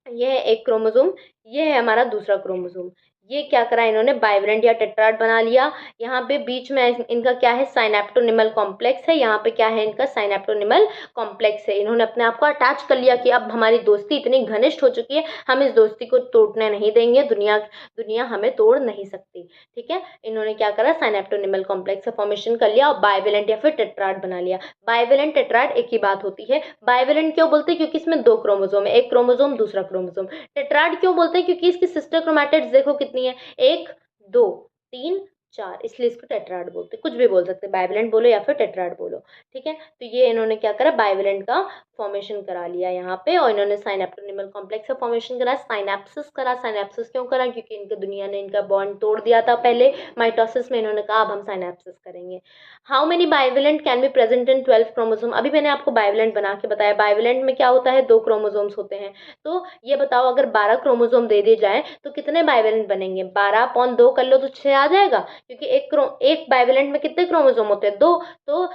ये है एक क्रोमोसोम, ये है हमारा दूसरा क्रोमोसोम। ये क्या करा इन्होंने, बाइवेलेंट या टेट्राड बना लिया। यहाँ पे बीच में इनका क्या है, साइनेप्टोनिमल कॉम्प्लेक्स है। यहाँ पे क्या है, इनका साइनेप्टोनिमल कॉम्प्लेक्स है। इन्होंने अपने आप को अटैच कर लिया कि अब हमारी दोस्ती इतनी घनिष्ठ हो चुकी है, हम इस दोस्ती को तोड़ने नहीं देंगे, दुनिया दुनिया हमें तोड़ नहीं सकती। ठीक है, इन्होंने क्या करा, साइनेप्टोनिमल कॉम्प्लेक्स का फॉर्मेशन कर लिया और बाइवेलेंट या फिर टेट्राड बना लिया। बाइवेलेंट टेट्राड एक ही बात होती है। बाइवेलेंट क्यों बोलते हैं, क्योंकि इसमें 2 क्रोमोसोम है, एक क्रोमोसोम दूसरा क्रोमोसोम। टेट्राड क्यों बोलते हैं, क्योंकि इसकी सिस्टर क्रोमैटिड्स देखो कितनी है, 1 2 3 4, इसलिए इसको टेट्राड बोलते हैं। कुछ भी बोल सकते हैं, बाइवेलेंट बोलो या फिर टेट्राड बोलो। ठीक है, तो ये इन्होंने क्या करा, बाइवेलेंट का फॉर्मेशन करा लिया यहाँ पे, और इन्होंने साइनेप्टोनिमल कॉम्प्लेक्स का फॉर्मेशन करा, साइनेप्सिस करा। साइनेप्सिस क्यों करा, क्योंकि इनके दुनिया ने इनका बॉन्ड तोड़ दिया था पहले माइटोसिस में। इन्होंने कहा अब हम साइनेप्सिस करेंगे। How many bivalent can be present in 12 chromosome. अभी मैंने आपको बाइवेलेंट बना के बताया। बाइवेलेंट में क्या होता है, 2 क्रोमोसोम्स होते हैं। तो ये बताओ, अगर 12 क्रोमोसोम दे दिए जाए तो कितने बाइवेलेंट बनेंगे, 12/2 कर लो तो 6 आ जाएगा, क्योंकि एक बाइवेलेंट में कितने क्रोमोसोम होते हैं, 2। तो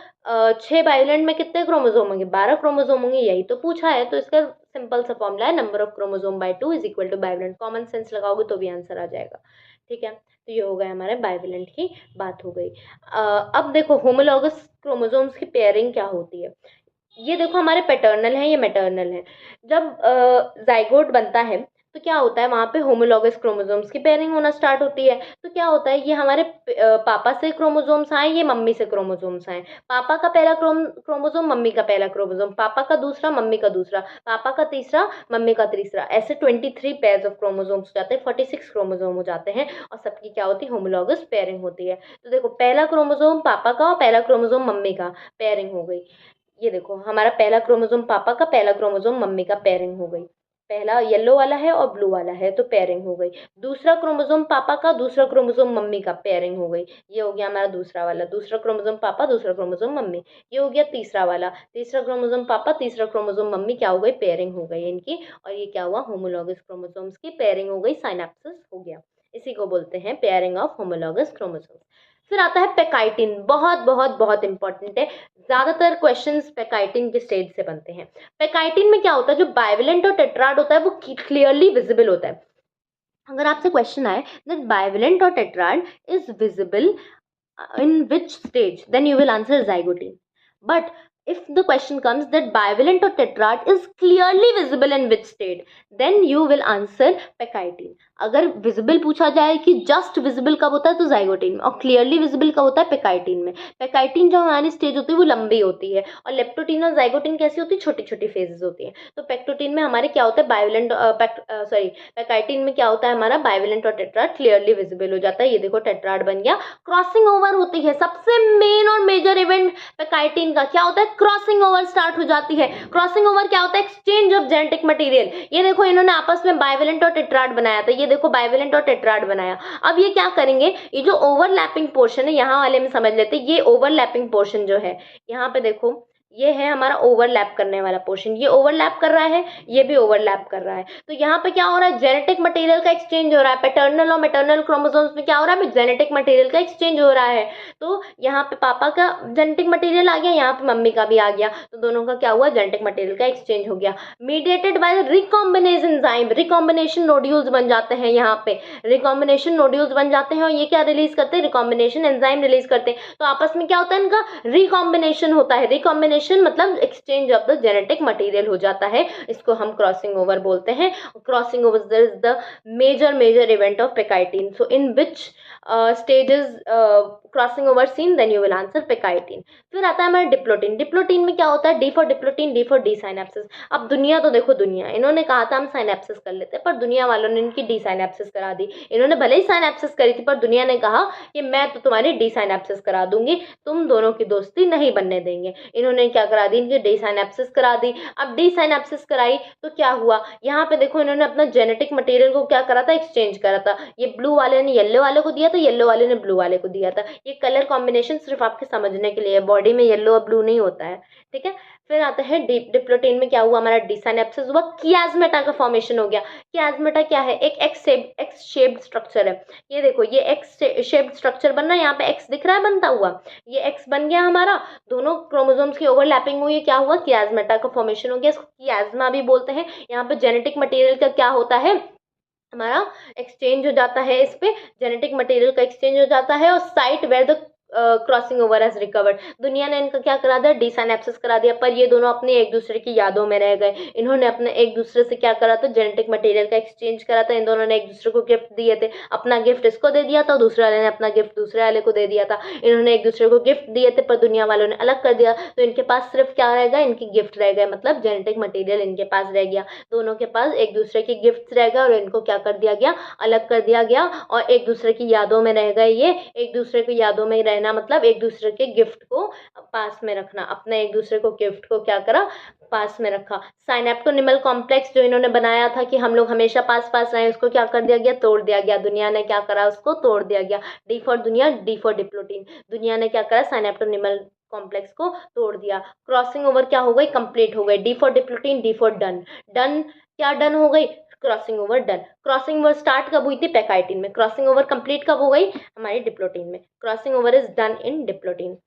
6 बाइवेलेंट में कितने क्रोमोसोम होंगे, 12 क्रोमोसोम होंगे, यही तो पूछा है। तो इसका सिंपल सा फॉर्मूला है, number of chromosome by 2 is equal to bivalent. Common sense लगाओगे तो भी आंसर आ जाएगा। ठीक है, तो ये हो गया हमारे बाइवेलेंट की बात हो गई। अब देखो, होमोलॉगस क्रोमोसोम्स की पेयरिंग क्या होती है। ये देखो हमारे पैटर्नल है, ये मैटर्नल है। जब जाइगोट बनता है तो क्या होता है, वहाँ पे होमोलॉगस क्रोमोसोम्स की पेयरिंग होना स्टार्ट होती है। तो क्या होता है, ये हमारे पापा से क्रोमोसोम्स आए, ये मम्मी से क्रोमोसोम्स आए। पापा का पहला क्रोमोसोम, मम्मी का पहला क्रोमोसोम, पापा का दूसरा, मम्मी का दूसरा, पापा का तीसरा, मम्मी का तीसरा, ऐसे 23 पेयर्स ऑफ क्रोमोसोम्स हो जाते हैं, 46 क्रोमोसोम हो जाते हैं, और सबकी क्या होती है, होमोलॉगस पेयरिंग होती है। तो देखो पहला क्रोमोसोम पापा का और पहला क्रोमोसोम मम्मी का, पेयरिंग हो गई। ये देखो हमारा पहला क्रोमोसोम पापा का, पहला क्रोमोसोम मम्मी का, पेयरिंग हो गई। पहला येलो वाला है और ब्लू वाला है तो पेयरिंग हो गई। दूसरा क्रोमोसोम पापा का, दूसरा क्रोमोसोम मम्मी का, पेयरिंग हो गई। ये हो गया हमारा दूसरा वाला, दूसरा क्रोमोसोम पापा, दूसरा क्रोमोसोम मम्मी। ये हो गया तीसरा वाला, तीसरा क्रोमोसोम पापा, तीसरा क्रोमोसोम मम्मी, क्या हो गई, पेयरिंग हो गई इनकी। और ये क्या हुआ, होमोलॉगस क्रोमोसोम्स की पेयरिंग हो गई, साइनेप्सिस हो गया। इसी को बोलते हैं पेयरिंग ऑफ होमोलॉगस क्रोमोसोम्स। फिर आता है पेकाइटिन, बहुत बहुत बहुत इंपॉर्टेंट है। ज्यादातर क्वेश्चंस पेकाइटिन के स्टेज से बनते हैं। पेकाइटिन में क्या होता है, जो बाइवेलेंट और टेट्राड होता है वो क्लियरली विजिबल होता है। अगर आपसे क्वेश्चन आए दैट बाइवेलेंट और tetrad is visible in which stage, then you will answer zygote. But if the question comes that bivalent or tetrad is clearly visible in which state, then you will answer pectine. अगर visible पूछा जाए कि just visible कब होता है तो zygotene में, और क्लियरली विजिबल कब होता है पेकाइटिन में। पेकाइटिन जो हमारी स्टेज होती है वो लंबी होती है, और लेप्टोटिन और जाइगोटिन कैसी होती है, छोटी छोटी फेजेस होती है। तो पेक्टोटिन में हमारे क्या होता है, बाइवेलेंट सॉरी पेकाइटिन में क्या होता है हमारा, बाइवेलेंट और टेट्राड क्लियरली विजिबल हो जाता है। ये देखो टेट्राड बन गया। क्रॉसिंग ओवर होती है, सबसे मेन और मेजर इवेंट पेकाइटिन का क्या होता है, क्रॉसिंग ओवर स्टार्ट हो जाती है। क्रॉसिंग ओवर क्या होता है, एक्सचेंज ऑफ जेनेटिक मटेरियल। ये देखो इन्होंने आपस में बाइवेलेंट और टेट्राड बनाया था, ये देखो बाइवेलेंट और टेट्राड बनाया। अब ये क्या करेंगे, ये जो ओवरलैपिंग पोर्शन है, यहाँ वाले में समझ लेते हैं, ये ओवरलैपिंग पोर्शन जो है, यहाँ पे देखो ये है हमारा ओवरलैप करने वाला पोर्शन, ये ओवरलैप कर रहा है, ये भी ओवरलैप कर रहा है। तो यहाँ पे क्या हो रहा है, जेनेटिक मटेरियल का एक्सचेंज हो रहा है। पैटर्नल और मैटरनल क्रोमोसोम्स में क्या हो रहा है, जेनेटिक मटेरियल का एक्सचेंज हो रहा है। तो यहाँ पे पापा का जेनेटिक मटेरियल आ गया, यहाँ पे मम्मी का भी आ गया, तो दोनों का क्या हुआ, जेनेटिक मटेरियल का एक्सचेंज हो गया। Mediated by recombination enzyme, recombination nodules बन जाते हैं, यहाँ पे रिकॉम्बिनेशन नोड्यूल्स बन जाते हैं, और ये क्या रिलीज करते हैं, रिकॉम्बिनेशन एंजाइम रिलीज करते हैं। तो आपस में क्या होता है, इनका रिकॉम्बिनेशन होता है। रिकॉम्बिनेशन मतलब exchange of the genetic material हो जाता है, इसको हम क्रॉसिंग ओवर बोलते हैं। Crossing over is the major event of pachytene. So in which stages crossing over seen, then you will answer pachytene. फिर आता है हमारा डिप्लोटिन। डिप्लोटिन में क्या होता है, D for diplotene, D for desynapsis. अब दुनिया तो देखो, दुनिया इन्होंने कहा था हम साइनेप्सिस कर लेते हैं, पर दुनिया वालों ने इनकी डी साइनेप्सिस करा दी। इन्होंने भले ही साइनेप्सिस करी थी, पर दुनिया ने कहा कि मैं तो तुम्हारी डी साइनेप्सिस करा दूंगी, तुम दोनों की दोस्ती नहीं बनने देंगे। इन्होंने क्या करा दी, इनकी डी साइनेप्सिस करा दी। अब डी साइनेप्सिस कराई तो क्या हुआ, यहाँ पे देखो इन्होंने अपना जेनेटिक मटेरियल को क्या करा था, एक्सचेंज करा था। ये ब्लू वाले ने येलो वाले को दिया था, येलो वाले ने ब्लू वाले को दिया था। ये कलर कॉम्बिनेशन सिर्फ आपके समझने के लिए, बॉडी में येलो और ब्लू नहीं होता है, ठीक है। फिर आता है डिप्लोटिन में क्या हुआ, हमारा डिसाइनेप्सिस हुआ, कियाज्मेटा का फॉर्मेशन हो गया। कियाज्मेटा क्या है, एक एक्स शेप्ड स्ट्रक्चर है। ये देखो ये एक्स शेप्ड स्ट्रक्चर बन रहा है, यहाँ पे एक्स दिख रहा है बनता हुआ, ये एक्स बन गया हमारा। दोनों क्रोमोसोम्स की ओवरलैपिंग हुई, क्या हुआ, कियाज्मेटा का फॉर्मेशन हो गया। इसको कियाज्मा भी बोलते हैं। यहाँ पे जेनेटिक मटेरियल का क्या होता है, हमारा एक्सचेंज हो जाता है, इस पे जेनेटिक मटेरियल का एक्सचेंज हो जाता है। और site where the crossing over has recovered, दुनिया ने इनका क्या करा दिया, डिसाइनेप्सिस करा दिया, पर ये दोनों अपने एक दूसरे की यादों में रह गए। इन्होंने अपने एक दूसरे से क्या करा था, जेनेटिक मटेरियल का एक्सचेंज करा था। इन दोनों ने एक दूसरे को गिफ्ट दिए थे, अपना गिफ्ट इसको दे दिया था, दूसरे वाले ने अपना गिफ्ट दूसरे वाले को दे दिया था। इन्होंने एक दूसरे को गिफ्ट दिए थे, पर दुनिया वालों ने अलग कर दिया, तो इनके पास सिर्फ क्या रह गया, इनकी गिफ्ट रह गए, मतलब जेनेटिक मटेरियल इनके पास रह गया। दोनों के पास एक दूसरे के गिफ्ट रह गए, और इनको क्या कर दिया गया, अलग कर दिया गया, और एक दूसरे की यादों में रह गए। ये एक दूसरे की यादों में रहना मतलब एक दूसरे के गिफ्ट को पास में रखना, अपने एक दूसरे को गिफ्ट को क्या करा, पास में रखा। साइनेप्टोनिमल कॉम्प्लेक्स जो इन्होंने बनाया था कि हम लोग हमेशा पास पास रहे, उसको क्या कर दिया गया, तोड़ दिया गया। दुनिया ने क्या करा, उसको तोड़ दिया गया। डी फॉर दुनिया, डी फॉर डिप्लोटिन, दुनिया ने क्या करा, साइनेप्टोनिमल कॉम्प्लेक्स को तोड़ दिया। क्रॉसिंग ओवर क्या हो गई, कंप्लीट हो गई। D for diplotene, D for done. Done क्या डन हो गई, crossing over done. Crossing over start कब हुई थी, पेकाइटिन में। क्रॉसिंग ओवर कंप्लीट कब हो गई, हमारी डिप्लोटिन में। Crossing over is done in diplotene.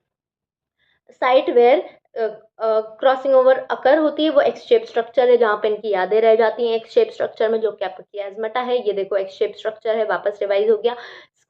Site where crossing over occur होती है वो एक्स शेप स्ट्रक्चर है, जहाँ पे इनकी यादें रह जाती हैं एक्स शेप स्ट्रक्चर में, जो कि आपका कियाज्मेटा है। ये देखो एक्स शेप स्ट्रक्चर है, वापस रिवाइज हो गया।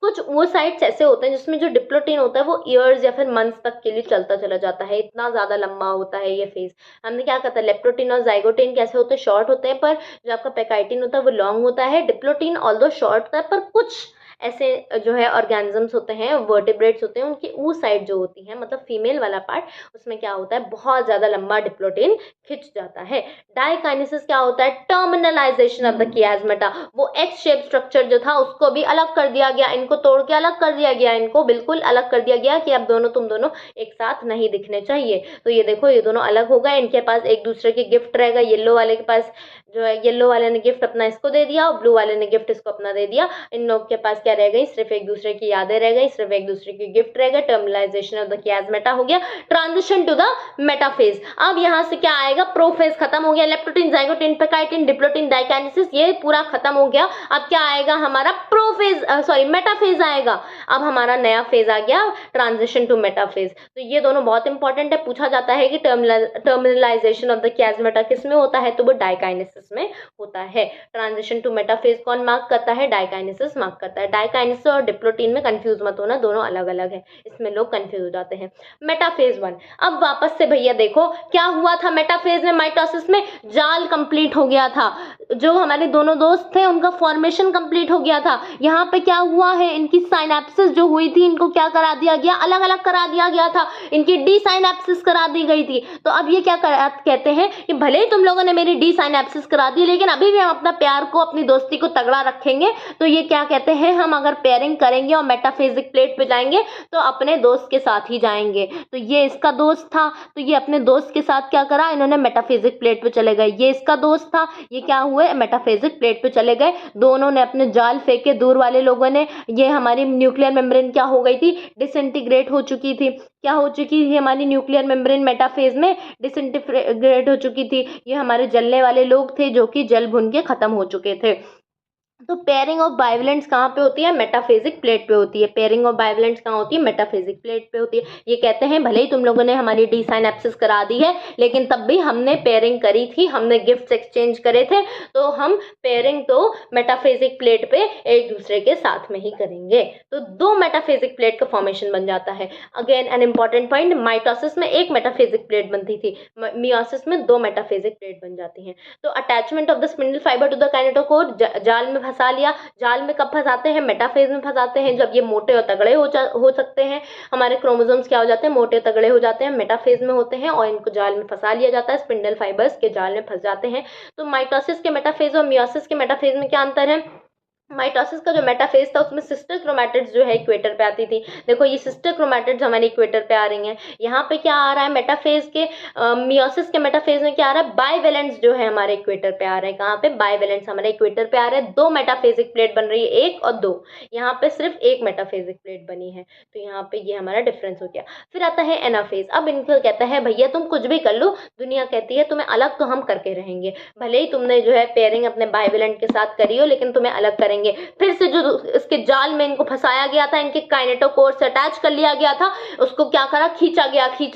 कुछ वो साइट्स ऐसे होते हैं जिसमें जो डिप्लोटिन होता है वो ईयर्स या फिर मंथ्स तक के लिए चलता चला जाता है, इतना ज़्यादा लंबा होता है ये फेज। हमने क्या कहता है, लेप्टोटिन और जाइगोटिन कैसे होते हैं, शॉर्ट होते हैं, पर जो आपका पेकाइटिन होता है वो लॉन्ग होता है। डिप्लोटिन ऑल्दो शॉर्ट होता है, पर कुछ ऐसे जो है ऑर्गेनिजम्स होते हैं, वर्टिब्रेट्स होते हैं, उनकी वो साइड जो होती है, मतलब फीमेल वाला पार्ट, उसमें क्या होता है, बहुत ज़्यादा लंबा डिप्लोटिन खिंच जाता है। डाइकाइनेसिस क्या होता है, टर्मिनलाइजेशन ऑफ द कियास्मेटा, वो एक्स शेप स्ट्रक्चर जो था उसको भी अलग कर दिया गया, इनको तोड़ के अलग कर दिया गया, इनको बिल्कुल अलग कर दिया गया कि अब तुम दोनों एक साथ नहीं दिखने चाहिए। तो ये देखो, ये दोनों अलग हो गए, इनके पास एक दूसरे के गिफ्ट रहेगा। येलो वाले के पास जो है, येलो वाले ने गिफ्ट अपना इसको दे दिया और ब्लू वाले ने गिफ्ट इसको अपना दे दिया। इन लोग के पास क्या रह गई, सिर्फ एक दूसरे की यादें रह गई, सिर्फ एक दूसरे की गिफ्ट रह गए। टर्मिनलाइजेशन ऑफ द कियास्मेटा हो गया, ट्रांजिशन टू द मेटाफेज। अब यहाँ से क्या आएगा, प्रोफेज खत्म हो गया, लेप्टोटिन, जाइगोटिन, पेकाइटिन, डिप्लोटिन, डाइकाइनेसिस, ये पूरा खत्म हो गया। अब क्या आएगा हमारा, प्रोफेज, सॉरी मेटाफेज आएगा। अब हमारा नया फेज आ गया, ट्रांजिशन टू मेटाफेज। तो ये दोनों बहुत इंपॉर्टेंट है, पूछा जाता है कि टर्मिनलाइजेशन ऑफ द कियास्मेटा किस में होता है, तो वो डाइकाइनेसिस में होता है। ट्रांजिशन टू मेटाफेज कौन मार्क करता है, डाइकाइनेसिस मार्क करता है। डाइकाइनेसिस और डिप्लोटिन में कंफ्यूज मत होना, दोनों अलग अलग है, इसमें लोग कंफ्यूज हो जाते हैं। मेटाफेज 1, अब वापस से भैया देखो क्या हुआ था मेटाफेज में, माइटोसिस में जाल कंप्लीट हो गया था, जो हमारे दोनों दोस्त थे उनका फॉर्मेशन कंप्लीट हो गया था। यहाँ पे क्या हुआ है, इनकी साइनेप्सिस जो हुई थी, इनको क्या करा दिया गया, अलग अलग करा दिया गया था, इनकी डी साइनेप्सिस करा दी गई थी। तो अब ये क्या कहते हैं कि भले ही तुम लोगों ने मेरी डी साइनेप्सिस करा दी, लेकिन अभी भी हम अपना प्यार को, अपनी दोस्ती को तगड़ा रखेंगे। तो ये क्या कहते हैं, हम अगर पेयरिंग करेंगे और मेटाफिजिक प्लेट पे जाएंगे तो अपने दोस्त के साथ ही जाएंगे। तो ये इसका दोस्त था, तो ये अपने दोस्त के साथ क्या करा, इन्होंने मेटाफिजिक प्लेट पे चले गए। ये इसका दोस्त था, ये क्या हुए, मेटाफिजिक प्लेट पे चले गए। दोनों ने अपने जाल फेंके, दूर वाले लोगों ने। ये हमारी न्यूक्लियर मेम्ब्रेन क्या हो गई थी, डिसइंटीग्रेट हो चुकी थी। क्या हो चुकी थी हमारी न्यूक्लियर मेम्ब्रेन, मेटाफेज में डिसइंटीग्रेट हो चुकी थी। ये हमारे जलने वाले लोग थे जो कि जल भुन के खत्म हो चुके थे। तो पेयरिंग ऑफ बाइवेलेंट्स कहाँ पे होती है, मेटाफिजिक प्लेट पे होती है। पेयरिंग ऑफ बाइवेलेंट्स कहाँ होती है, मेटाफिजिक प्लेट पे होती है। ये कहते हैं भले ही तुम लोगों ने हमारी डी साइनेप्सिस करा दी है, लेकिन तब भी हमने पेयरिंग करी थी, हमने गिफ्ट्स एक्सचेंज करे थे, तो हम पेयरिंग तो मेटाफिजिक प्लेट पे एक दूसरे के साथ में ही करेंगे। तो दो मेटाफिजिक प्लेट का फॉर्मेशन बन जाता है। Again an important point, mitosis में एक मेटाफिजिक प्लेट बनती थी, मियोसिस में दो मेटाफिजिक प्लेट बन जाती हैं। तो attachment of the spindle fibre to the kinetochore, जाल में फंसा लिया। जाल में कब फंसाते हैं, मेटाफेज में फंसाते हैं, जब ये मोटे और तगड़े हो सकते हैं। हमारे क्रोमोसोम्स क्या हो जाते हैं, मोटे तगड़े हो जाते हैं, मेटाफेज में होते हैं, और इनको जाल में फंसा लिया जाता है, स्पिंडल फाइबर्स के जाल में फंस जाते हैं। तो माइटोसिस के मेटाफेज और मियोसिस के मेटाफेज में क्या अंतर है, माइटोसिस का जो मेटाफेज था उसमें सिस्टर क्रोमैटिड्स जो है इक्वेटर पे आती थी। देखो ये सिस्टर क्रोमैटिड्स हमारे इक्वेटर पे आ रही हैं। यहाँ पे क्या आ रहा है, मेटाफेज के मियोसिस के मेटाफेज में क्या आ रहा है, बाइवेलेंट्स जो है हमारे इक्वेटर पे आ रहे हैं। कहाँ पे, बाइवेलेंट्स हमारे इक्वेटर पे आ रहे हैं। दो मेटाफेजिक प्लेट बन रही है, एक और दो। यहाँ पे सिर्फ एक मेटाफेजिक प्लेट बनी है, तो यहाँ पे ये हमारा डिफरेंस हो गया। फिर आता है एनाफेज। अब इनको कहता है भैया तुम कुछ भी कर लो, दुनिया कहती है तुम्हें अलग तो हम करके रहेंगे। भले ही तुमने जो है पेयरिंग अपने बाइवेलेंट के साथ करी हो, लेकिन तुम्हें अलग करेंगे। फिर से जो इसके जाल में इनको फंसाया गया था, इनके काइनेटोकोर से अटैच कर लिया गया था, उसको क्या करा, खींचा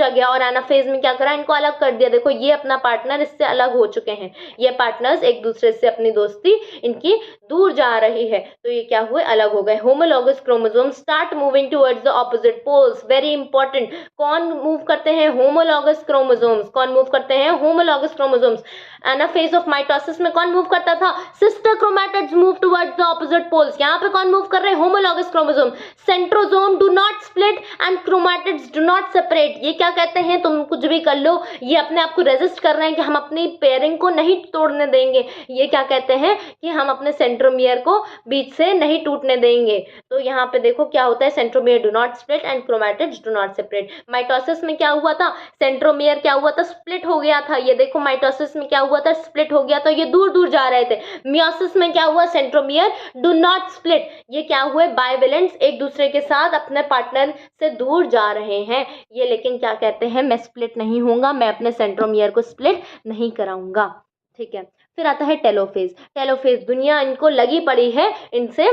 गया, और एनाफेज में क्या करा, इनको अलग कर दिया। देखो ये अपना पार्टनर इससे अलग हो चुके हैं, ये पार्टनर्स एक दूसरे से अपनी दोस्ती इनकी दूर जा रही है, तो ये क्या हुए, अलग हो गए। Homologous chromosome start moving towards the opposite poles. Very important, कौन मूव करते हैं, होमोलॉगस क्रोमोसोम्स। कौन मूव करते हैं, homologous chromosomes. Anaphase of mitosis में कौन मूव करता था, sister chromatids move towards the opposite poles. यहाँ पे कौन मूव कर रहे हैं, homologous chromosome. Centrosome do not split and chromatids do not separate. ये क्या कहते हैं, तुम कुछ भी कर लो, ये अपने आप को रेजिस्ट कर रहे हैं कि हम अपनी पेयरिंग को नहीं तोड़ने देंगे। ये क्या कहते हैं कि हम अपने सेंट्रोमियर को बीच से नहीं टूटने देंगे। तो यहाँ पे देखो क्या होता है, centromere do not split and chromatids do not separate. Mitosis में क्या हुआ था, सेंट्रोमियर क्या हुआ था, स्प्लिट हो गया था। ये देखो माइटोसिस में क्या हुआ था, स्प्लिट हो गया था, ये दूर दूर जा रहे थे। मियोसिस में क्या हुआ, सेंट्रोमियर डू नॉट स्प्लिट, ये क्या हुए, बाइवेलेंट्स एक दूसरे के साथ अपने पार्टनर से दूर जा रहे हैं। ये लेकिन क्या कहते हैं, मैं स्प्लिट नहीं होऊंगा, मैं अपने सेंट्रोमियर को स्प्लिट नहीं कराऊंगा। ठीक है, फिर आता है टेलोफेज। टेलोफेज दुनिया इनको लगी पड़ी है इनसे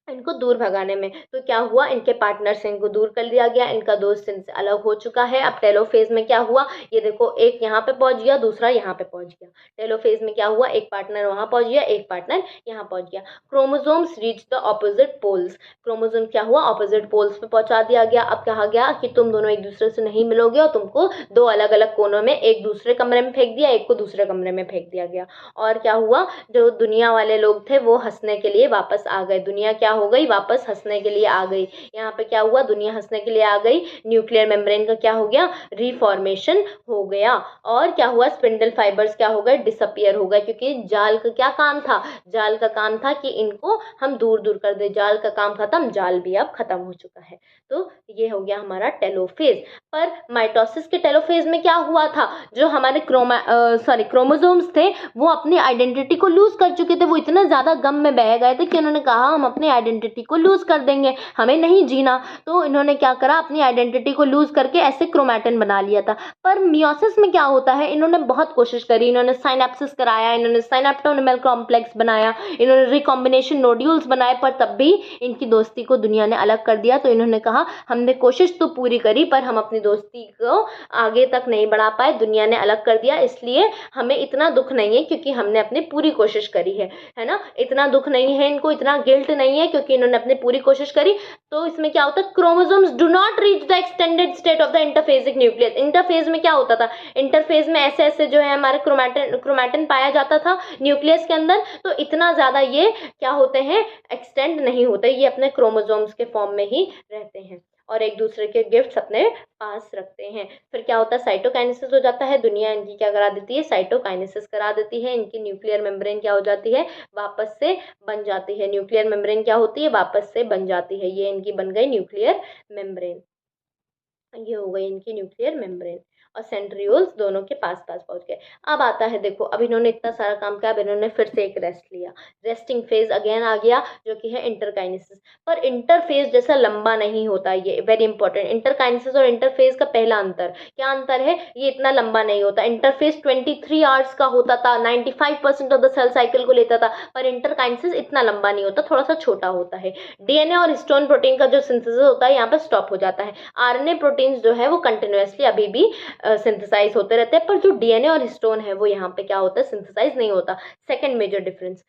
इनको दूर भगाने में। तो क्या हुआ, इनके पार्टनर से इनको दूर कर दिया गया, इनका दोस्त इनसे अलग हो चुका है। अब टेलोफेज में क्या हुआ, ये देखो एक यहाँ पे पहुंच गया, दूसरा यहाँ पे पहुंच गया। टेलोफेज में क्या हुआ, एक पार्टनर वहां पहुंच गया, एक पार्टनर यहाँ पहुंच गया। Chromosomes reach the opposite poles, chromosome क्या हुआ, ऑपोजिट पोल्स पे पहुंचा दिया गया। अब कहा गया कि तुम दोनों एक दूसरे से नहीं मिलोगे और तुमको दो अलग अलग कोनों में, एक दूसरे कमरे में फेंक दिया, एक को दूसरे कमरे में फेंक दिया गया। और क्या हुआ, जो दुनिया वाले लोग थे वो हंसने के लिए वापस आ गए, दुनिया क्या हो गई, वापस हंसने के लिए आ गई। यहाँ पे क्या हुआ, दुनिया हंसने के लिए आ गई। न्यूक्लियर मेम्ब्रेन का क्या हो गया, रिफॉर्मेशन हो गया। और क्या हुआ, स्पिंडल फाइबर्स क्या हो गए, डिसअपियर हो गए, क्योंकि जाल का क्या काम था, जाल का काम था कि इनको हम दूर दूर कर दे। जाल का काम खत्म, जाल भी अब खत्म हो चुका है। तो ये हो गया हमारा टेलोफेज। पर माइटोसिस के टेलोफेज में क्या हुआ था, जो हमारे क्रोमोसोम्स थे वो अपनी आइडेंटिटी को लूज कर चुके थे। वो इतना ज्यादा गम में बह गए थे कि उन्होंने कहा हम अपनी आइडेंटिटी को लूज कर देंगे, हमें नहीं जीना। तो इन्होंने क्या करा, अपनी आइडेंटिटी को लूज करके ऐसे क्रोमैटिन बना लिया था। पर मियोसिस में क्या होता है, इन्होंने बहुत कोशिश करी, इन्होंने साइनेप्सिस कराया, इन्होंने साइनेप्टोनिमल कॉम्प्लेक्स बनाया, इन्होंने रिकॉम्बिनेशन नोड्यूल्स बनाए, पर तब भी इनकी दोस्ती को दुनिया ने अलग कर दिया। तो इन्होंने कहा हमने कोशिश तो पूरी करी पर हम अपनी दोस्ती को आगे तक नहीं बढ़ा पाए, दुनिया ने अलग कर दिया, इसलिए हमें इतना दुख नहीं है क्योंकि हमने अपनी पूरी कोशिश करी है ना। इतना दुख नहीं है इनको, इतना गिल्ट नहीं है क्योंकि इन्होंने अपनी पूरी कोशिश करी। तो इसमें क्या होता है, chromosomes do not reach the extended state of the interphasic nucleus. Interphase में क्या होता था, इंटरफेज में ऐसे ऐसे जो है हमारे क्रोमैटिन पाया जाता था न्यूक्लियस के अंदर। तो इतना ज्यादा ये क्या होते हैं, एक्सटेंड नहीं होते, ये अपने क्रोमोसोम्स के फॉर्म में ही रहते हैं और एक दूसरे के गिफ्ट्स अपने पास रखते हैं। फिर क्या होता है, साइटोकाइनेसिस हो जाता है, दुनिया इनकी क्या करा देती है, साइटोकाइनेसिस करा देती है। इनकी न्यूक्लियर मेम्ब्रेन क्या हो जाती है, वापस से बन जाती है। न्यूक्लियर मेम्ब्रेन क्या होती है, वापस से बन जाती है। ये इनकी बन गई न्यूक्लियर मेम्ब्रेन, ये हो गई इनकी न्यूक्लियर मेम्ब्रेन। और सेंट्रियोल्स दोनों के पास पास पहुंच गए। अब आता है, देखो अब इन्होंने इतना सारा काम किया, अब इन्होंने फिर से एक रेस्ट लिया, रेस्टिंग फेज अगेन आ गया जो कि है इंटरकाइनेसिस। पर इंटरफेज जैसा लंबा नहीं होता, ये वेरी इंपॉर्टेंट। इंटरकाइनेसिस और इंटरफेज का पहला अंतर क्या अंतर है, ये इतना लंबा नहीं होता। इंटरफेज 23 आवर्स का होता था, 95% ऑफ द सेल साइकिल को लेता था, पर इंटरकाइनेसिस इतना लंबा नहीं होता, थोड़ा सा छोटा होता है। डीएनए और हिस्टोन प्रोटीन का जो सिंथेसिस होता है यहाँ पे स्टॉप हो जाता है। आरएनए प्रोटीन्स जो है वो कंटिन्यूअसली अभी भी सिंथेसाइज होते रहते हैं, पर जो डीएनए और हिस्टोन है वो यहाँ पे क्या होता है, सिंथेसाइज नहीं होता। सेकंड मेजर डिफरेंस,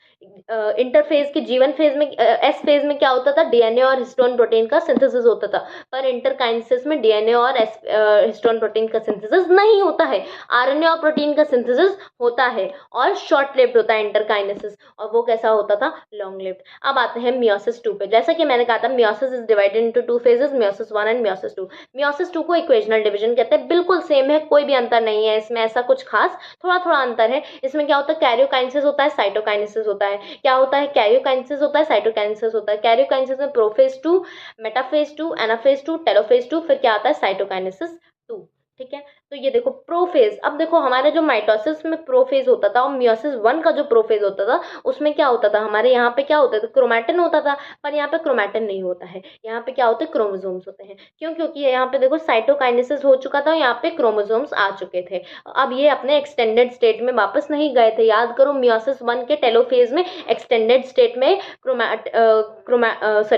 इंटरफेज के जीवन फेज में एस फेज में क्या होता था, डीएनए और हिस्टोन प्रोटीन का सिंथेसिस होता था, पर इंटरकाइनेसिस में डीएनए और हिस्टोन प्रोटीन का सिंथेसिस नहीं होता है, आरएनए और प्रोटीन का सिंथेसिस होता है और शॉर्ट लिव्ड होता है इंटरकाइनेसिस, और वो कैसा होता था, लॉन्ग लिव्ड। अब आते हैं मियोसिस 2 पे। जैसा कि मैंने कहा था meiosis is divided into 2 phases, meiosis 1 and meiosis 2। Meiosis 2 को इक्वेशनल डिवीजन कहते हैं, बिल्कुल सेम है, कोई भी अंतर नहीं है इसमें, ऐसा कुछ खास थोड़ा थोड़ा अंतर है। इसमें क्या होता है, कैरियोकाइनेसिस होता है, साइटोकाइनेसिस होता है। क्या होता है, कैरियोकाइनेसिस होता है, साइटोकाइनेसिस होता है। कैरियोकाइनेसिस में प्रोफेज 2, मेटाफेज 2, एनाफेज 2, टेलोफेज 2, फिर क्या आता है, साइटोकाइनेसिस 2। ठीक है, तो ये देखो प्रोफेज। अब देखो हमारे जो माइटोसिस में प्रोफेज होता था और मियोसिस 1 का जो प्रोफेज होता था उसमें क्या होता था, हमारे यहाँ पे क्या होता था, क्रोमैटिन होता था, पर यहाँ पे क्रोमैटिन नहीं होता है, यहाँ पे क्या होते हैं, क्रोमोसोम्स होते हैं। क्यों, क्योंकि यहाँ पे देखो साइटोकाइनेसिस हो चुका था, यहाँ पे क्रोमोसोम्स आ चुके थे। अब ये अपने एक्सटेंडेड स्टेट में वापस नहीं गए थे। याद करो मियोसिस 1 के टेलोफेज में एक्सटेंडेड स्टेट में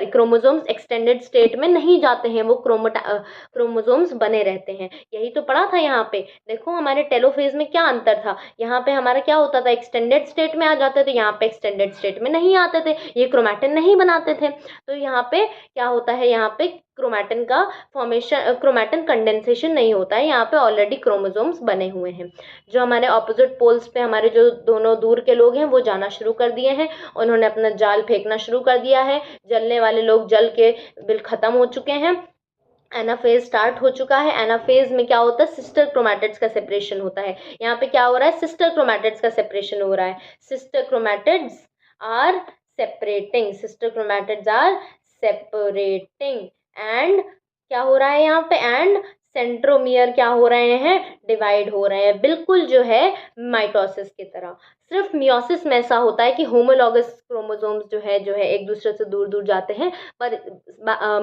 क्रोमोसोम्स एक्सटेंडेड स्टेट में नहीं जाते हैं, वो क्रोमोसोम्स बने रहते हैं। यही तो पढ़ा था यहाँ पे। देखो हमारे टेलोफेज में क्या अंतर था, यहाँ पे हमारा क्या होता था, एक्सटेंडेड स्टेट में आ जाते थे, यहाँ पे एक्सटेंडेड स्टेट में नहीं आते थे, ये क्रोमैटिन नहीं बनाते थे। तो यहाँ पे क्या होता है, यहाँ पे क्रोमैटिन का फॉर्मेशन, क्रोमैटिन कंडेंसेशन नहीं होता है, यहाँ पे ऑलरेडी क्रोमोसोम्स बने हुए हैं। जो हमारे ऑपोजिट पोल्स पे हमारे जो दोनों दूर के लोग हैं वो जाना शुरू कर दिए हैं, उन्होंने अपना जाल फेंकना शुरू कर दिया है, जलने वाले लोग जल के बिल खत्म हो चुके हैं। एनाफेज स्टार्ट हो चुका है। एनाफेज में क्या होता है, सिस्टर क्रोमैटिड्स का सेपरेशन होता है। यहाँ पे क्या हो रहा है, सिस्टर क्रोमैटिड्स का सेपरेशन हो रहा है। Sister chromatids are separating, sister chromatids are separating, and क्या हो रहा है यहाँ पे, एंड सेंट्रोमियर क्या हो रहे हैं, डिवाइड हो रहे हैं, बिल्कुल जो है माइटोसिस की तरह। सिर्फ मियोसिस में ऐसा होता है कि होमोलॉगस क्रोमोसोम्स जो है एक दूसरे से दूर दूर जाते हैं, पर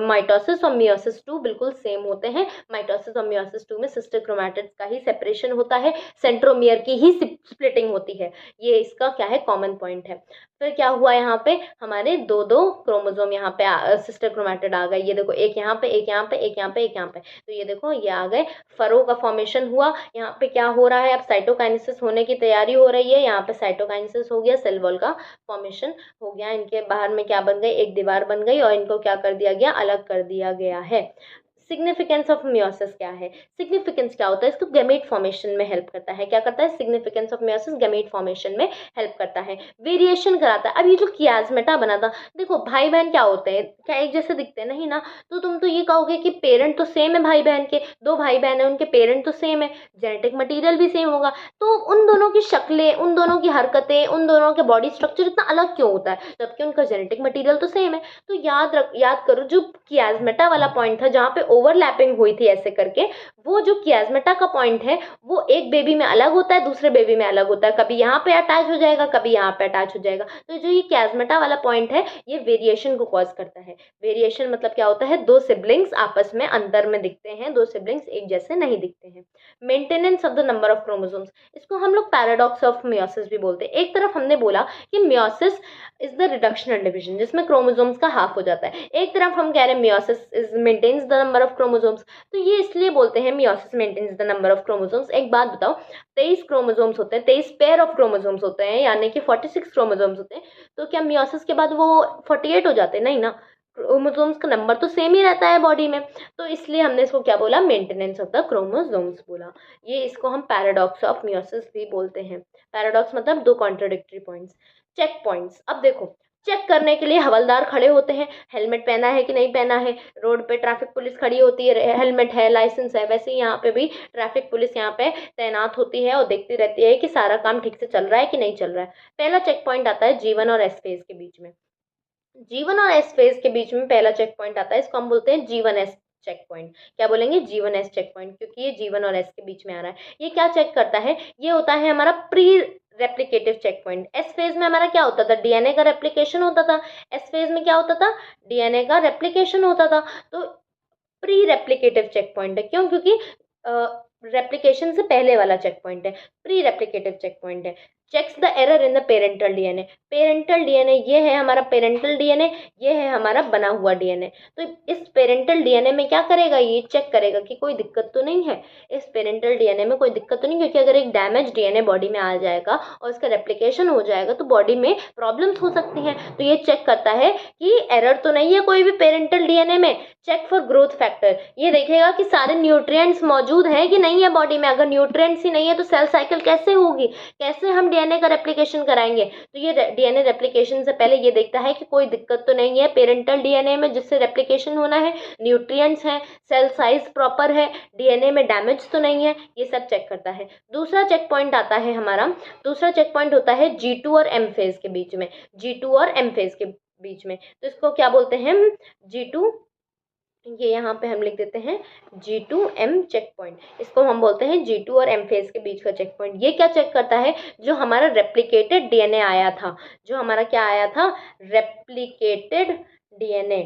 माइटोसिस और मियोसिस 2 बिल्कुल सेम होते हैं। माइटोसिस और मियोसिस 2 में सिस्टर क्रोमैटिड्स का ही सेपरेशन होता है, सेंट्रोमियर की ही स्प्लिटिंग होती है। ये इसका क्या है, कॉमन पॉइंट है। फिर क्या हुआ, यहाँ पे हमारे दो दो क्रोमोसोम यहाँ पे सिस्टर क्रोमैटिड आ गए। ये देखो, एक यहाँ पे, एक यहाँ पे, एक यहाँ पे, एक यहाँ पे, तो ये देखो ये आ गए। फरो का फॉर्मेशन हुआ। यहाँ पे क्या हो रहा है, अब साइटोकाइनेसिस होने की तैयारी हो रही है। यहाँ पे साइटोकाइनेसिस हो गया, सेल वॉल का फॉर्मेशन हो गया। इनके बाहर में क्या बन गई, एक दीवार बन गई और इनको क्या कर दिया गया, अलग कर दिया गया है। सिग्निफिकेंस ऑफ मियोसिस क्या है, सिग्निफिकेंस क्या होता है, इसको गैमेट फॉर्मेशन में हेल्प करता है। क्या करता है, significance of meiosis gamete formation में हेल्प करता है, वेरिएशन कराता है। अब ये जो कियास्मेटा बना था, देखो भाई बहन क्या होते हैं, क्या एक जैसे दिखते हैं, नहीं ना। तो तुम तो ये कहोगे कि पेरेंट तो सेम है भाई बहन के, दो भाई बहन है उनके पेरेंट तो सेम है, जेनेटिक मटीरियल भी सेम होगा, तो उन दोनों की शक्लें, उन दोनों की हरकतें, उन दोनों के बॉडी स्ट्रक्चर इतना अलग क्यों होता है, जबकि उनका जेनेटिक मटीरियल तो सेम है। तो याद करो, जो कियास्मेटा वाला पॉइंट था जहाँ पे ओवरलैपिंग हुई थी ऐसे करके, वो जो कियास्मेटा का पॉइंट है वो एक बेबी में अलग होता है, दूसरे बेबी में अलग होता है, कभी यहाँ पे अटैच हो जाएगा, कभी यहाँ पे अटैच हो जाएगा। तो जो ये कियास्मेटा वाला पॉइंट है, ये वेरिएशन को कॉज करता है। वेरिएशन मतलब क्या होता है, दो सिबलिंग्स आपस में अंतर में दिखते हैं, दो सिबलिंग्स एक जैसे नहीं दिखते हैं। Maintenance of the number of chromosomes, इसको हम लोग पैराडॉक्स ऑफ मियोसिस भी बोलते हैं। एक तरफ हमने बोला कि meiosis is the reductional division जिसमें क्रोमोसोम्स का हाफ हो जाता है, एक तरफ हम कह रहे हैं meiosis is maintains the number of chromosomes. तो ये इसलिए बोलते हैं meiosis maintains the number of chromosomes. एक बात बताओ, 23 क्रोमोसोम्स होते हैं, 23 पेयर ऑफ क्रोमोसोम्स होते हैं, यानी कि 46 क्रोमोसोम्स होते हैं। तो क्या मियोसिस के बाद वो 48 हो जाते हैं, नहीं ना, क्रोमोसोम्स का नंबर तो सेम ही रहता है बॉडी में। तो इसलिए हमने इसको क्या बोला, मेंटेनेंस ऑफ द क्रोमोसोम्स बोला। ये इसको हम पैराडॉक्स ऑफ मियोसिस भी बोलते हैं। पैराडॉक्स मतलब दो कॉन्ट्राडिक्टरी पॉइंट्स। चेक पॉइंट्स, अब देखो चेक करने के लिए हवलदार खड़े होते हैं, हेलमेट पहना है कि नहीं पहना है। रोड पे ट्रैफिक पुलिस खड़ी होती है, हेलमेट है, लाइसेंस है, वैसे ही यहाँ पे भी ट्रैफिक पुलिस यहाँ पे तैनात होती है और देखती रहती है कि सारा काम ठीक से चल रहा है कि नहीं चल रहा है। पहला चेक पॉइंट आता है G1 और S फेज के बीच में। G1 और S फेज के बीच में पहला चेक पॉइंट आता है, इसको हम बोलते हैं G1S चेक पॉइंट। क्या बोलेंगे, G1S चेक पॉइंट, क्योंकि ये G1 और S के बीच में आ रहा है। ये क्या चेक करता है, ये होता है हमारा pre replicative checkpoint. S phase में हमारा क्या होता था, डीएनए का रेप्लिकेशन होता था। एस फेज में क्या होता था, डीएनए का रेप्लिकेशन होता था। तो प्री रेप्लिकेटिव चेक पॉइंट है, क्यों, क्योंकि रेप्लिकेशन से पहले वाला चेक पॉइंट है, प्री रेप्लिकेटिव चेक पॉइंट है। Checks the error in the parental DNA. Parental DNA ये है हमारा पेरेंटल डीएनए, ये है हमारा बना हुआ डीएनए। तो इस पेरेंटल डीएनए में क्या करेगा, ये चेक करेगा कि कोई दिक्कत तो नहीं है, इस पेरेंटल डीएनए में कोई दिक्कत तो नहीं, क्योंकि अगर एक डैमेज डीएनए बॉडी में आ जाएगा और इसका रेप्लिकेशन हो जाएगा तो बॉडी में प्रॉब्लम्स हो सकती हैं। तो ये चेक करता है कि एरर तो नहीं है कोई भी पेरेंटल डीएनए में। चेक फॉर ग्रोथ फैक्टर, ये देखेगा कि सारे न्यूट्रिएंट्स मौजूद हैं कि नहीं है बॉडी में। अगर न्यूट्रिएंट्स ही नहीं है तो सेल साइकिल कैसे होगी, कैसे हम डीएनए का रेप्लिकेशन कराएंगे। तो ये डीएनए रेप्लिकेशन से पहले ये देखता है कि कोई दिक्कत तो नहीं है पेरेंटल डीएनए में जिससे रेप्लिकेशन होना है, न्यूट्रिएंट्स हैं, सेल साइज प्रॉपर है, डीएनए में डैमेज तो नहीं है, ये सब चेक करता है। दूसरा चेक पॉइंट आता है हमारा, दूसरा चेक पॉइंट होता है G2 और M फेज के बीच में, G2 और M फेज के बीच में। तो इसको क्या बोलते हैं, G2, ये यहाँ पे हम लिख देते हैं G2M चेक पॉइंट, इसको हम बोलते हैं G2 और M फेज के बीच का चेक पॉइंट। ये क्या चेक करता है, जो हमारा रेप्लिकेटेड डीएनए आया था, जो हमारा क्या आया था, रेप्लिकेटेड डीएनए।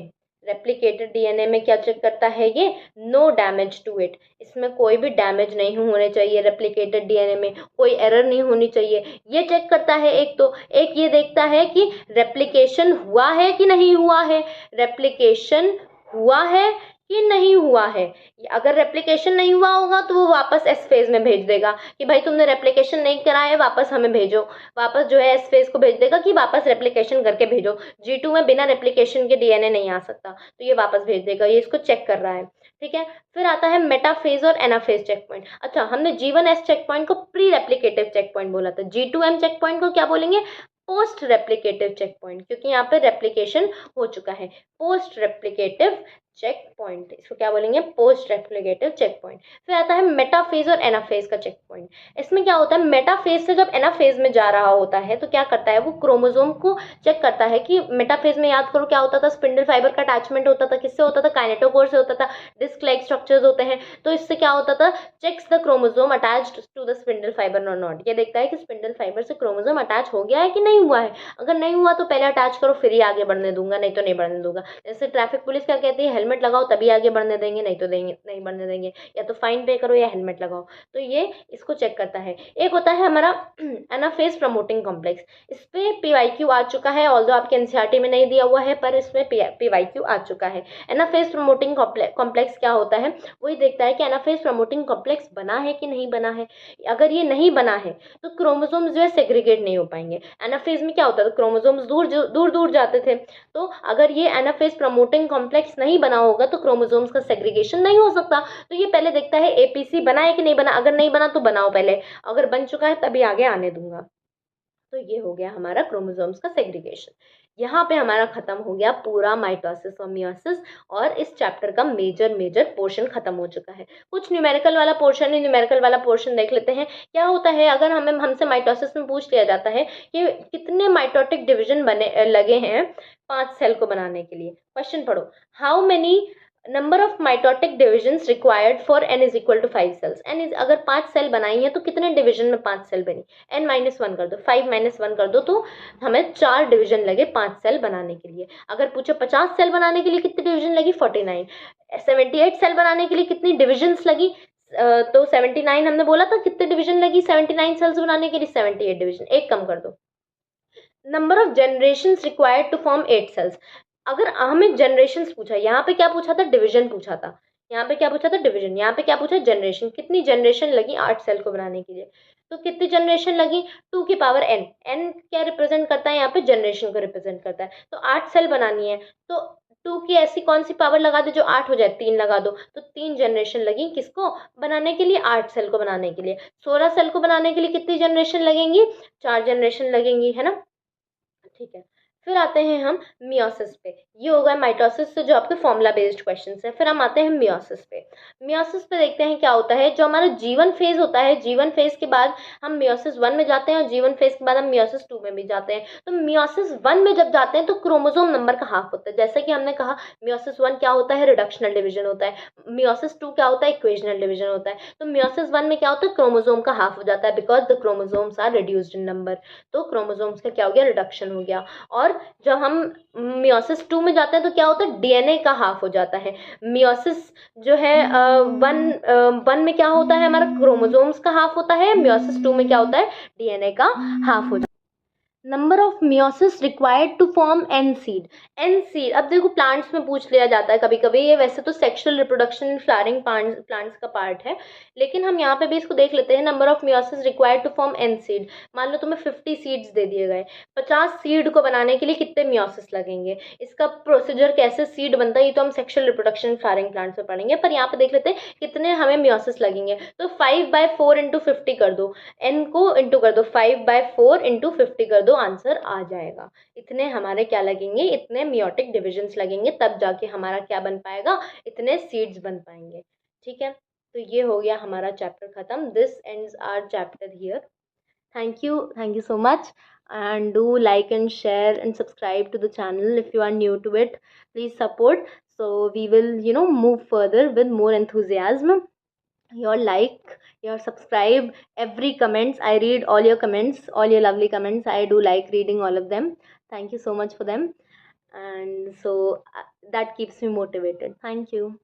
रेप्लिकेटेड डीएनए में क्या चेक करता है ये, नो डैमेज टू इट, इसमें कोई भी डैमेज नहीं होने चाहिए, रेप्लिकेटेड डीएनए में कोई एरर नहीं होनी चाहिए, ये चेक करता है। एक तो एक ये देखता है कि रेप्लिकेशन हुआ है कि नहीं हुआ है, रेप्लिकेशन हुआ है कि नहीं हुआ है। अगर रेप्लिकेशन नहीं हुआ होगा तो वो वापस एस फेज में भेज देगा कि भाई तुमने रेप्लिकेशन नहीं करा है, वापस हमें भेजो, वापस जो है एस फेज को भेज देगा कि वापस रेप्लिकेशन करके भेजो। G2 में बिना रेप्लिकेशन के डीएनए नहीं आ सकता, तो ये वापस भेज देगा, ये इसको चेक कर रहा है। ठीक है, फिर आता है मेटाफेज और एनाफेज चेक पॉइंट। अच्छा, हमने G1S चेक पॉइंट को प्री रेप्लिकेटिव चेक पॉइंट बोला था, G2M चेक पॉइंट को क्या बोलेंगे, पोस्ट रेप्लिकेटिव चेक पॉइंट, क्योंकि यहाँ पे रेप्लिकेशन हो चुका है। पोस्ट रेप्लिकेटिव चेक पॉइंट, इसको क्या बोलेंगे, पोस्ट रेप्लिकेटिव चेक पॉइंट। फिर आता है मेटाफेज और एनाफेज का चेक पॉइंट। इसमें क्या होता है, मेटाफेज से जब एनाफेज में जा रहा होता है तो क्या करता है, वो क्रोमोसोम को चेक करता है कि मेटाफेज में, याद करो क्या होता था, स्पिंडल फाइबर का अटैचमेंट होता था, किससे होता था, काइनेटोकोर से होता था, डिस्क लाइक स्ट्रक्चर्स होते हैं। तो इससे क्या होता था, checks the chromosome attached to the spindle fibre और नॉट, ये देखता है कि स्पिंडल फाइबर से क्रोमोसोम अटैच हो गया है कि नहीं हुआ है। अगर नहीं हुआ तो पहले अटैच करो फिर ही आगे बढ़ने दूंगा, नहीं तो नहीं बढ़ने दूंगा। जैसे ट्रैफिक पुलिस क्या कहती है, हेलमेट लगाओ तभी आगे बढ़ने देंगे, नहीं तो देंगे नहीं बढ़ने देंगे, या तो फाइन पे करो या हेलमेट लगाओ। तो ये इसको चेक करता है। एक होता है हमारा एनाफेज प्रमोटिंग कॉम्प्लेक्स। इस पे पीवाईक्यू आ चुका है, ऑल्दो आपके एनसीईआरटी में नहीं दिया हुआ है, पर इसमें पीवाईक्यू आ चुका है। एनाफेज प्रमोटिंग कॉम्प्लेक्स क्या होता है, वही देखता है कि एनाफेज प्रमोटिंग कॉम्प्लेक्स बना है कि नहीं बना है। अगर ये नहीं बना है तो क्रोमोसोम्स जो है सेग्रीगेट नहीं हो पाएंगे। एनाफेज में क्या होता है, क्रोमोसोम्स दूर दूर दूर जाते थे, तो अगर ये एनाफेज प्रमोटिंग कॉम्प्लेक्स नहीं बना होगा तो क्रोमोसोम्स का सेग्रीगेशन नहीं हो सकता। तो ये पहले देखता है एपीसी बना है कि नहीं बना, अगर नहीं बना तो बनाओ पहले, अगर बन चुका है तभी आगे आने दूंगा। तो ये हो गया हमारा क्रोमोसोम्स का सेग्रीगेशन। यहाँ पे हमारा खत्म हो गया पूरा माइटोसिस और मियोसिस, और इस चैप्टर का मेजर मेजर पोर्शन खत्म हो चुका है। कुछ न्यूमेरिकल वाला पोर्शन है, न्यूमेरिकल वाला पोर्शन देख लेते हैं। क्या होता है, अगर हमें हमसे माइटोसिस में पूछ लिया जाता है कि कितने माइटोटिक डिवीजन बने लगे हैं 5 सेल को बनाने के लिए, क्वेश्चन पढ़ो, how many number of mitotic divisions required for n is equal to 5 cells. n is, अगर 5 सेल बनाई है तो कितने डिवीजन में 5 सेल बनी, n-1 कर दो, 5-1 कर दो, तो हमें 4 डिवीजन लगे 5 सेल बनाने के लिए। अगर पूछो 50 सेल बनाने के लिए कितनी डिवीजन लगी, 49। 78 सेल बनाने के लिए कितनी डिविजन्स लगी, तो 79 हमने बोला था, कितने डिवीजन लगी 79 सेल्स बनाने के लिए, 78 डिवीजन, एक कम कर दो। Number of generation required to form 8 cells. अगर हमें जनरेशन पूछा, यहाँ पे क्या पूछा था, डिवीजन पूछा था, यहाँ पे क्या पूछा था, डिवीजन, यहाँ पे क्या पूछा, जनरेशन, कितनी जनरेशन लगी 8 सेल को बनाने के लिए। तो कितनी जनरेशन लगी, 2 की पावर n, n क्या रिप्रेजेंट करता है, यहाँ पे जनरेशन को रिप्रेजेंट करता है। तो 8 सेल बनानी है तो 2 की ऐसी कौन सी पावर लगा दे जो 8 हो जाए, 3 लगा दो, तो 3 जनरेशन लगी किसको बनाने के लिए, 8 सेल को बनाने के लिए। 16 सेल को बनाने के लिए कितनी जनरेशन लगेंगी, 4 जनरेशन लगेंगी, है ना। ठीक है, फिर आते हैं हम मियोसिस पे। ये हो गया माइटोसिस से जो आपके फॉर्मूला बेस्ड क्वेश्चन है। फिर हम आते हैं मियोसिस पे। मियोसिस पे देखते हैं क्या होता है, जो हमारा जीवन फेज होता है, जीवन फेज के बाद हम मियोसिस 1 में जाते हैं और जीवन फेज के बाद हम मियोसिस 2 में भी जाते हैं। तो मियोसिस 1 में जब जाते हैं तो क्रोमोसोम नंबर का हाफ होता है, जैसे कि हमने कहा मियोसिस 1 क्या होता है, रिडक्शनल डिवीजन होता है, मियोसिस 2 क्या होता है, इक्वेशनल डिवीजन होता है। तो मियोसिस 1 में क्या होता है, क्रोमोसोम का हाफ हो जाता है, because the chromosomes are reduced in number. तो क्रोमोसोम्स का क्या हो गया, रिडक्शन हो गया। और जब हम मियोसिस 2 में जाते हैं तो क्या होता है, डीएनए का हाफ हो जाता है। मियोसिस जो है 1 में क्या होता है, हमारा क्रोमोसोम्स का हाफ होता है, मियोसिस 2 में क्या होता है, डीएनए का हाफ हो जाता है। Number of meiosis required to form n seed. N seed, अब देखो प्लांट्स में पूछ लिया जाता है कभी कभी, ये वैसे तो sexual reproduction in flowering plants का पार्ट है, लेकिन हम यहाँ पे भी इसको देख लेते हैं। Number of meiosis required to form n seed, मान लो तुम्हें 50 सीड्स दे दिए गए, 50 सीड को बनाने के लिए कितने मियोसिस लगेंगे, इसका प्रोसीजर कैसे सीड बनता है ये तो हम sexual reproduction in flowering plants में पढ़ेंगे, पर यहाँ पे देख लेते हैं कितने हमें मियोसिस लगेंगे। तो 5/4 इंटू 50 कर दो, n को इंटू कर दो, 5/4 इंटू 50 कर दो, आंसर आ जाएगा। इतने हमारे क्या लगेंगे, इतने मियोटिक डिविजन्स लगेंगे, तब जाके हमारा क्या बन पाएगा, इतने सीड्स बन पाएंगे। ठीक है, तो ये हो गया हमारा चैप्टर खत्म। This ends our chapter here. Thank you so much, and do like and share and subscribe to the channel if you are new to it. Please support, so we will move further with more enthusiasm. Your like, your subscribe, every comments, I read all your comments, all your lovely comments. I do like reading all of them. Thank you so much for them, and so that keeps me motivated. Thank you.